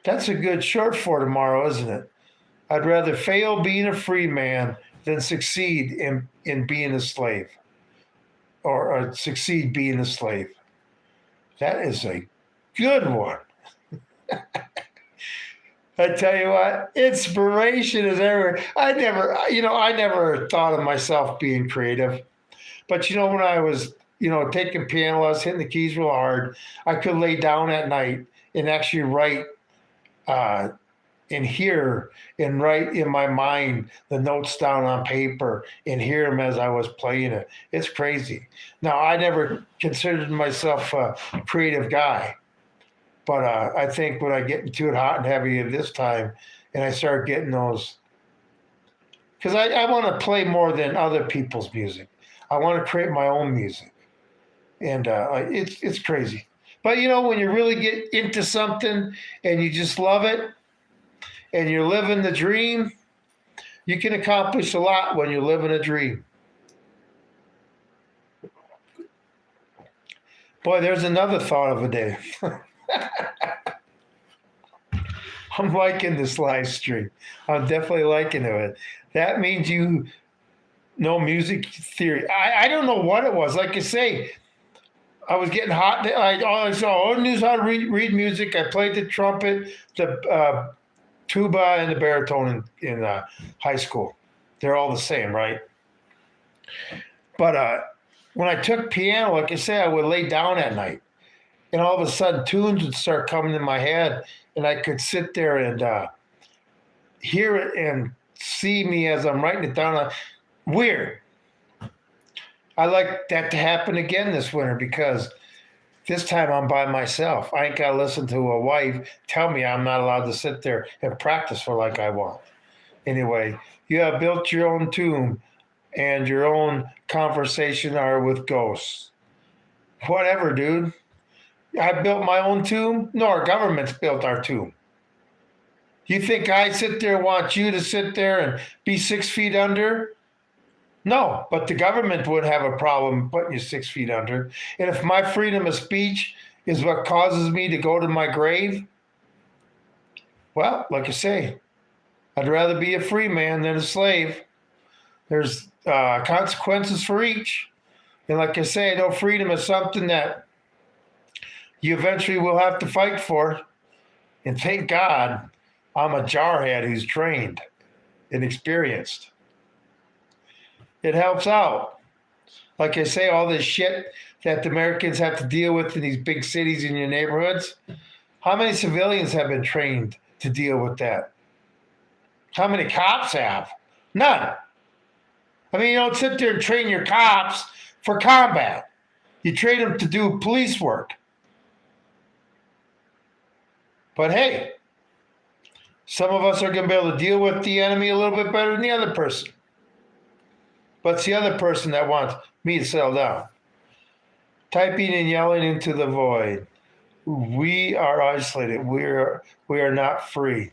That's a good short for tomorrow, isn't it? I'd rather fail being a free man than succeed in being a slave, or succeed being a slave. That is a good one. I tell you what, inspiration is everywhere. I never thought of myself being creative. But when I was, taking piano lessons, hitting the keys real hard, I could lay down at night and actually write uh, and hear and write in my mind the notes down on paper and hear them as I was playing it. It's crazy. Now, I never considered myself a creative guy, but I think when I get into it hot and heavy at this time, and I start getting those, because I want to play more than other people's music. I want to create my own music, and it's crazy. But when you really get into something and you just love it, and you're living the dream, you can accomplish a lot when you're living a dream. Boy, there's another thought of a day. I'm liking this live stream. I'm definitely liking it. That means you know music theory. I don't know what it was. Like I say, I was getting hot. I knew how to read music. I played the trumpet, the tuba, and the baritone in high school. They're all the same, right? But when I took piano, like I say, I would lay down at night, and all of a sudden tunes would start coming in my head, and I could sit there and hear it and see me as I'm writing it down. Weird. I like that to happen again this winter, because this time I'm by myself. I ain't got to listen to a wife tell me I'm not allowed to sit there and practice for like I want. Anyway, you have built your own tomb, and your own conversation are with ghosts. Whatever, dude. I built my own tomb? No, our government's built our tomb. You think I sit there and want you to sit there and be 6 feet under? No, but the government would have a problem putting you 6 feet under. And if my freedom of speech is what causes me to go to my grave, well, like I say, I'd rather be a free man than a slave. There's consequences for each. And like I say, I know freedom is something that you eventually will have to fight for. And thank God I'm a jarhead who's trained and experienced. It helps out. Like I say, all this shit that the Americans have to deal with in these big cities in your neighborhoods, how many civilians have been trained to deal with that? How many cops have? None. I mean, you don't sit there and train your cops for combat. You train them to do police work. But hey, some of us are going to be able to deal with the enemy a little bit better than the other person. But it's the other person that wants me to settle down. Typing and yelling into the void. We are isolated. We are not free.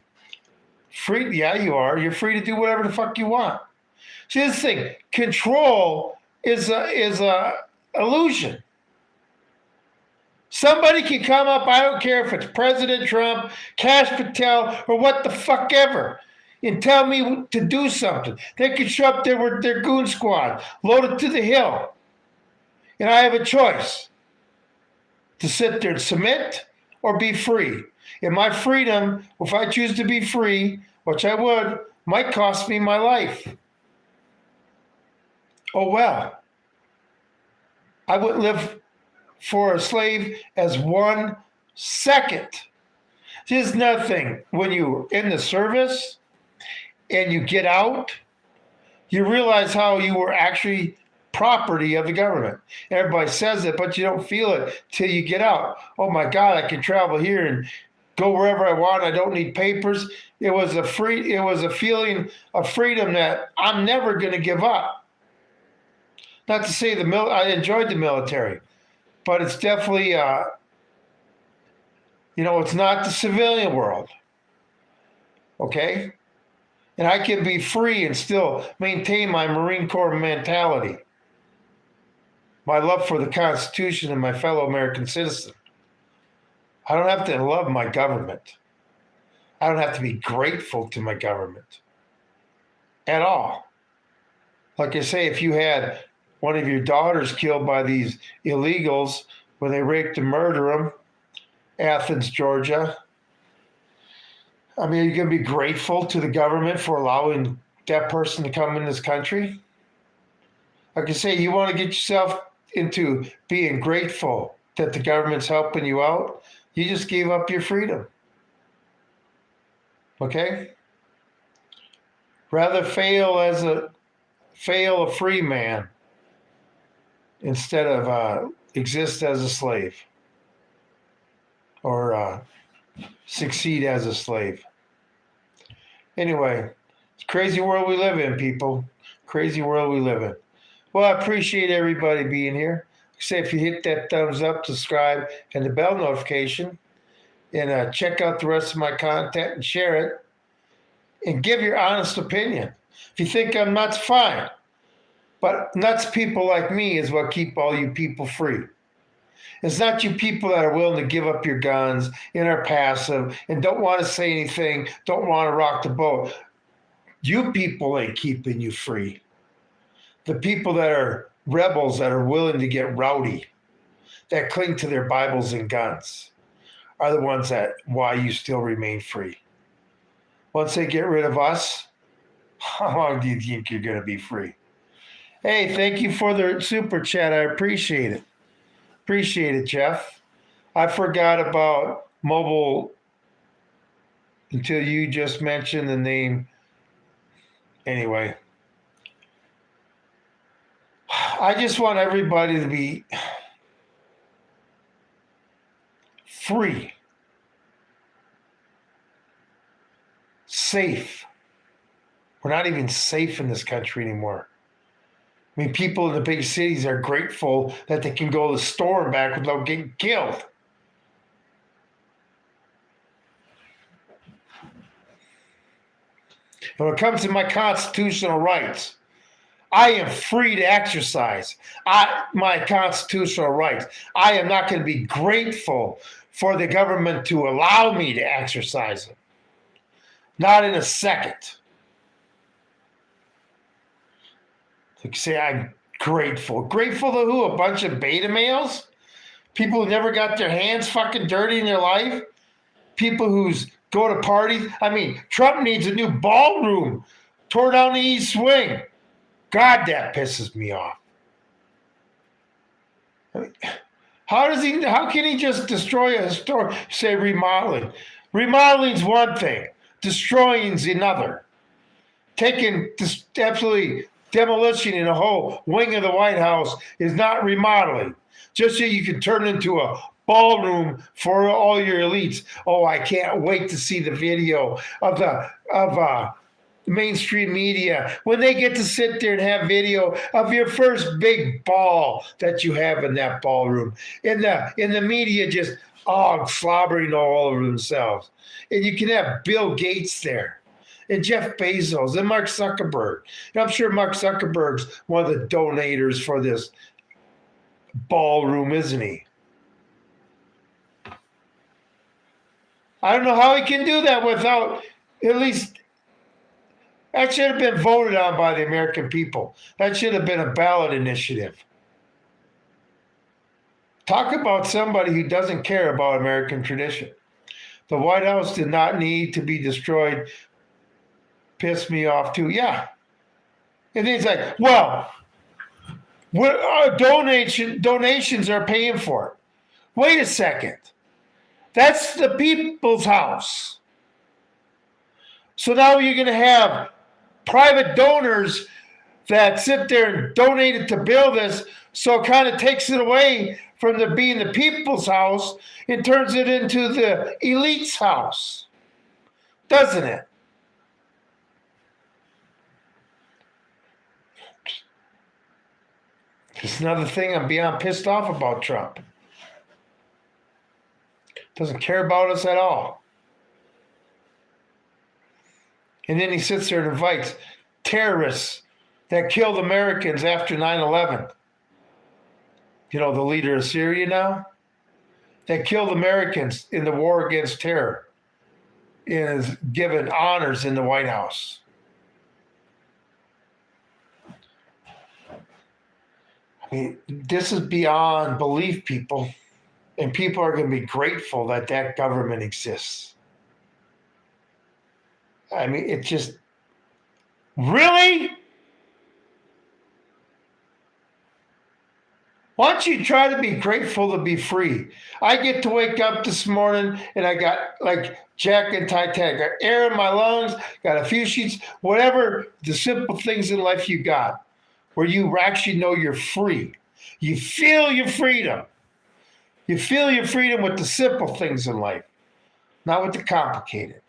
Free? Yeah, you are. You're free to do whatever the fuck you want. See, this thing, control is a illusion. Somebody can come up, I don't care if it's President Trump, Kash Patel, or what the fuck ever, and tell me to do something. They could show up there with their goon squad, loaded to the hill. And I have a choice to sit there and submit or be free. And my freedom, if I choose to be free, which I would, might cost me my life. Oh well. I wouldn't live for a slave as 1 second. There's nothing. When you're in the service and you get out, you realize how you were actually property of the government. Everybody says it, but you don't feel it till you get out. Oh my God, I can travel here and go wherever I want. I don't need papers. It was a feeling of freedom that I'm never going to give up. Not to say I enjoyed the military, but it's definitely, it's not the civilian world. Okay? And I can be free and still maintain my Marine Corps mentality, my love for the Constitution and my fellow American citizen. I don't have to love my government. I don't have to be grateful to my government at all. Like I say, if you had one of your daughters killed by these illegals when they raped and murdered them, Athens, Georgia, I mean, are you going to be grateful to the government for allowing that person to come in this country? Like I say, you want to get yourself into being grateful that the government's helping you out, you just gave up your freedom. Okay? Rather fail a free man instead of exist as a slave or succeed as a slave. Anyway, it's a crazy world we live in, people. Crazy world we live in. Well, I appreciate everybody being here. Say if you hit that thumbs up, subscribe, and the bell notification, and check out the rest of my content and share it, and give your honest opinion. If you think I'm nuts, fine. But nuts people like me is what keep all you people free. It's not you people that are willing to give up your guns and are passive and don't want to say anything, don't want to rock the boat. You people ain't keeping you free. The people that are rebels that are willing to get rowdy, that cling to their Bibles and guns, are the ones that why you still remain free. Once they get rid of us, how long do you think you're going to be free? Hey, thank you for the super chat. I appreciate it. Appreciate it, Jeff. I forgot about mobile until you just mentioned the name. Anyway, I just want everybody to be free, safe. We're not even safe in this country anymore. I mean, people in the big cities are grateful that they can go to the store and back without getting killed. When it comes to my constitutional rights, I am free to exercise my constitutional rights. I am not going to be grateful for the government to allow me to exercise them. Not in a second. Like say I'm grateful. Grateful to who? A bunch of beta males? People who never got their hands fucking dirty in their life? People who's go to parties? I mean, Trump needs a new ballroom. Tore down the East Wing. God, that pisses me off. I mean, how can he just destroy a store, say remodeling? Remodeling's one thing. Destroying's another. Taking absolutely demolition in a whole wing of the White House is not remodeling. Just so you can turn into a ballroom for all your elites. Oh, I can't wait to see the video of mainstream media when they get to sit there and have video of your first big ball that you have in that ballroom. In the media just slobbering all over themselves. And you can have Bill Gates there. And Jeff Bezos and Mark Zuckerberg. And I'm sure Mark Zuckerberg's one of the donators for this ballroom, isn't he? I don't know how he can do that without at least that should have been voted on by the American people. That should have been a ballot initiative. Talk about somebody who doesn't care about American tradition. The White House did not need to be destroyed. Pissed me off too. Yeah. And then it's like, well, donations are paying for it. Wait a second. That's the people's house. So now you're going to have private donors that sit there and donate it to build this, so it kind of takes it away from being the people's house and turns it into the elite's house. Doesn't it? It's another thing I'm beyond pissed off about Trump. Doesn't care about us at all. And then he sits there and invites terrorists that killed Americans after 9/11. You know, the leader of Syria now, that killed Americans in the war against terror, is given honors in the White House. I mean, this is beyond belief, people. And people are going to be grateful that that government exists. I mean, it just, really? Why don't you try to be grateful to be free? I get to wake up this morning and I got like Jack and Titanic, got air in my lungs, got a few sheets, whatever the simple things in life you got, where you actually know you're free. You feel your freedom. You feel your freedom with the simple things in life, not with the complicated.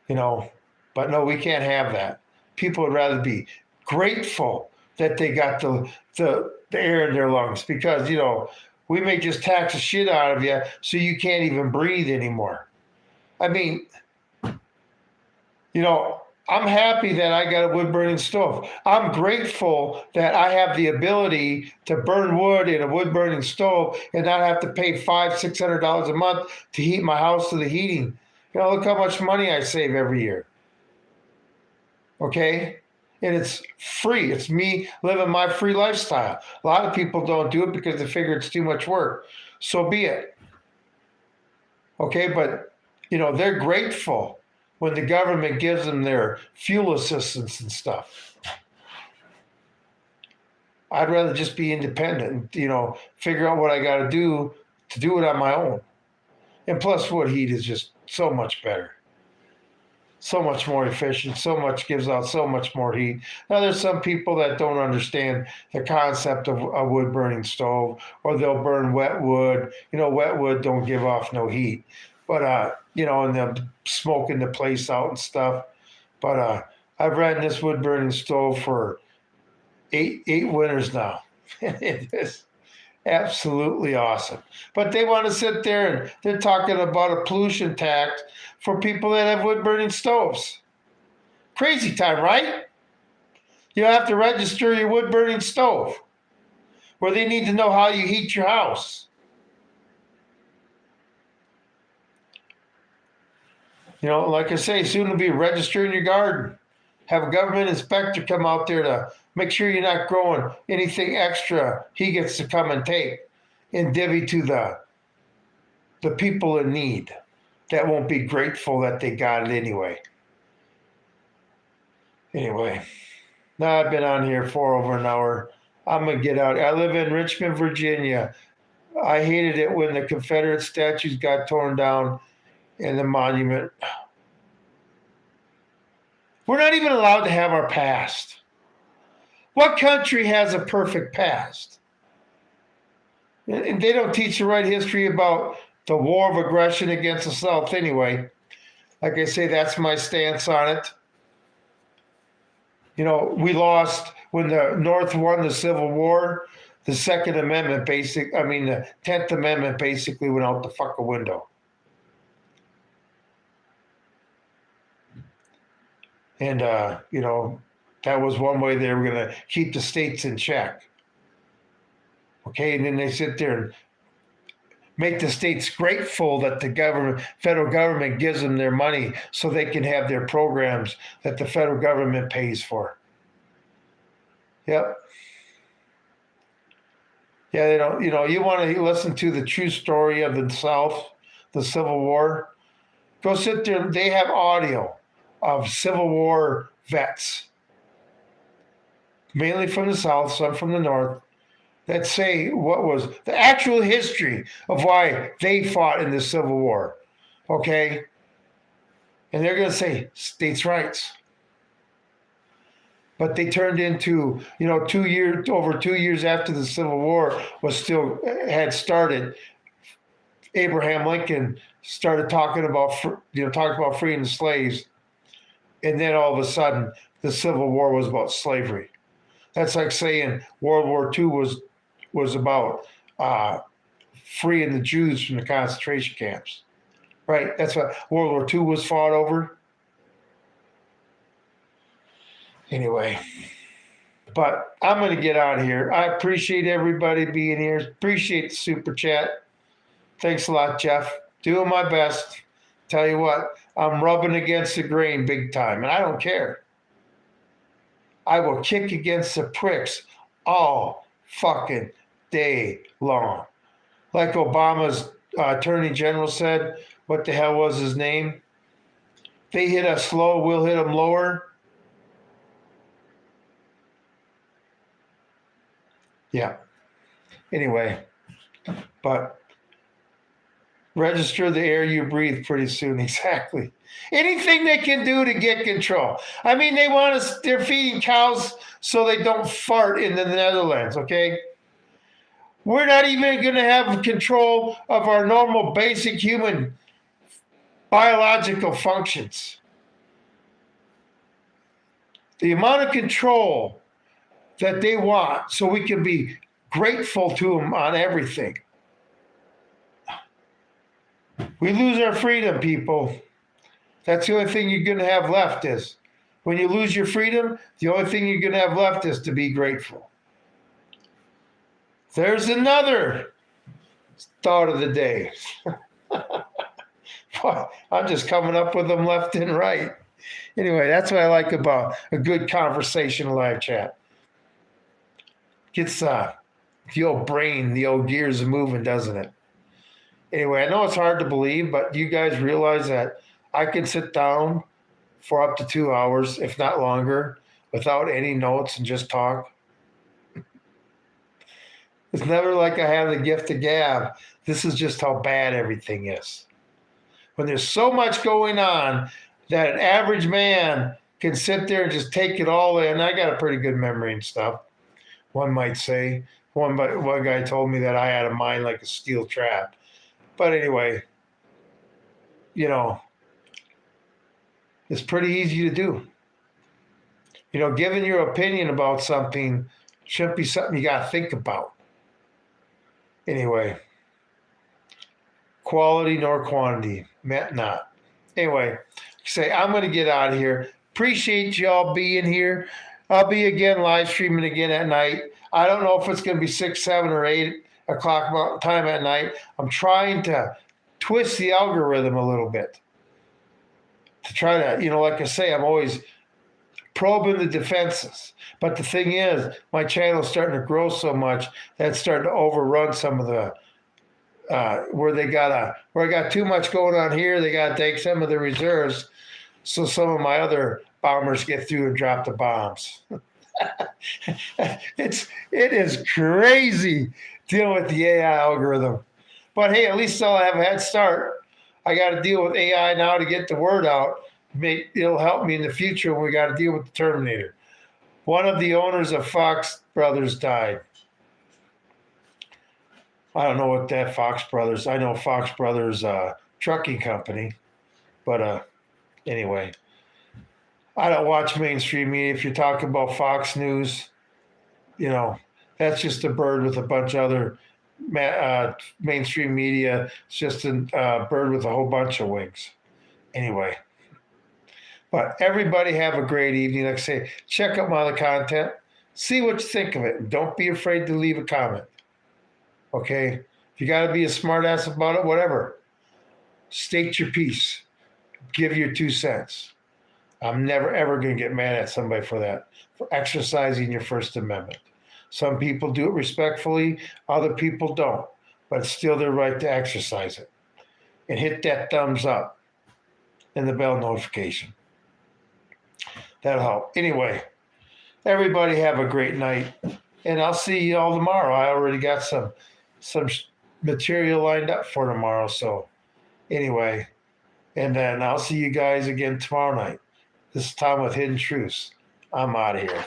You know, but no, we can't have that. People would rather be grateful that they got the air in their lungs, because, you know, we may just tax the shit out of you so you can't even breathe anymore. I mean, you know, I'm happy that I got a wood burning stove. I'm grateful that I have the ability to burn wood in a wood burning stove and not have to pay $500-600 a month to heat my house to the heating. You know, look how much money I save every year. Okay? And it's free. It's me living my free lifestyle. A lot of people don't do it because they figure it's too much work. So be it. Okay, but, you know, they're grateful when the government gives them their fuel assistance and stuff. I'd rather just be independent and, you know, figure out what I got to do it on my own. And plus, wood heat is just so much better. So much more efficient, gives out so much more heat. Now, there's some people that don't understand the concept of a wood burning stove, or they'll burn wet wood. You know, wet wood don't give off no heat. But, you know, and they're smoking the place out and stuff. But I've ran this wood burning stove for eight winters now. It is absolutely awesome. But they want to sit there and they're talking about a pollution tax for people that have wood burning stoves. Crazy time, right? You have to register your wood burning stove, where they need to know how you heat your house. You know, like I say, soon to be registering your garden. Have a government inspector come out there to make sure you're not growing anything extra he gets to come and take and divvy to the people in need that won't be grateful that they got it anyway. Anyway, now I've been on here for over an hour. I'm going to get out. I live in Richmond, Virginia. I hated it when the Confederate statues got torn down and the monument. We're not even allowed to have our past. What country has a perfect past? And they don't teach the right history about the war of aggression against the South anyway. Like I say, that's my stance on it. You know, we lost when the North won the Civil War. The Second Amendment the 10th Amendment basically went out the fucking window. And, you know, that was one way they were going to keep the states in check. Okay, and then they sit there and make the states grateful that the federal government gives them their money so they can have their programs that the federal government pays for. Yep. Yeah, they don't, you know, you want to listen to the true story of the South, the Civil War, go sit there. They have audio of Civil War vets, mainly from the South, some from the North, that say what was the actual history of why they fought in the Civil War. Okay? And they're going to say states' rights. But they turned into, you know, over 2 years after the Civil War had started, Abraham Lincoln started talking about freeing the slaves. And then all of a sudden, the Civil War was about slavery. That's like saying World War II was about freeing the Jews from the concentration camps. right? That's what World War II was fought over. Anyway, but I'm going to get out of here. I appreciate everybody being here. Appreciate the super chat. Thanks a lot, Jeff. Doing my best. Tell you what, I'm rubbing against the grain big time, and I don't care. I will kick against the pricks all fucking day long. Like Obama's attorney general said, what the hell was his name? They hit us slow, we'll hit them lower. Yeah. Anyway, but register the air you breathe pretty soon. Exactly. Anything they can do to get control. I mean, they want us, they're feeding cows so they don't fart in the Netherlands, okay? We're not even going to have control of our normal basic human biological functions. The amount of control that they want so we can be grateful to them on everything. We lose our freedom, people. That's the only thing you're going to have left is when you lose your freedom, the only thing you're going to have left is to be grateful. There's another thought of the day. I'm just coming up with them left and right. Anyway, that's what I like about a good conversation live chat. Gets the old brain, the old gears moving, doesn't it? Anyway, I know it's hard to believe, but you guys realize that I can sit down for up to 2 hours, if not longer, without any notes and just talk. It's never like I have the gift of gab. This is just how bad everything is. When there's so much going on that an average man can sit there and just take it all in. I got a pretty good memory and stuff, one might say. One guy told me that I had a mind like a steel trap. But anyway, you know, it's pretty easy to do. You know, giving your opinion about something shouldn't be something you got to think about. Anyway, quality nor quantity, meant not. Anyway, say I'm going to get out of here. Appreciate y'all being here. I'll be again live streaming again at night. I don't know if it's going to be 6, 7, or 8 o'clock Mountain Time at night. I'm trying to twist the algorithm a little bit to try to, you know, like I say, I'm always probing the defenses. But the thing is, my channel is starting to grow so much that it's starting to overrun some of the where I got too much going on here. They got to take some of the reserves, so some of my other bombers get through and drop the bombs. It is crazy dealing with the AI algorithm. But hey, at least I'll have a head start. I got to deal with AI now to get the word out. It'll help me in the future when we got to deal with the Terminator. One of the owners of Fox Brothers died. I don't know what that Fox Brothers. I know Fox Brothers trucking company, but anyway, I don't watch mainstream media. If you're talking about Fox News, you know, that's just a bird with a bunch of other mainstream media. It's just a bird with a whole bunch of wings. Anyway, but everybody have a great evening. Like I say, check out my other content. See what you think of it. Don't be afraid to leave a comment. Okay? If you got to be a smartass about it, whatever. State your piece. Give your 2 cents. I'm never, ever going to get mad at somebody for that, for exercising your First Amendment. Some people do it respectfully, other people don't, but it's still their right to exercise it. And hit that thumbs up and the bell notification. That'll help. Anyway, everybody have a great night, and I'll see you all tomorrow. I already got some material lined up for tomorrow, so anyway, and then I'll see you guys again tomorrow night. This is Tom with Hidden Truths. I'm out of here.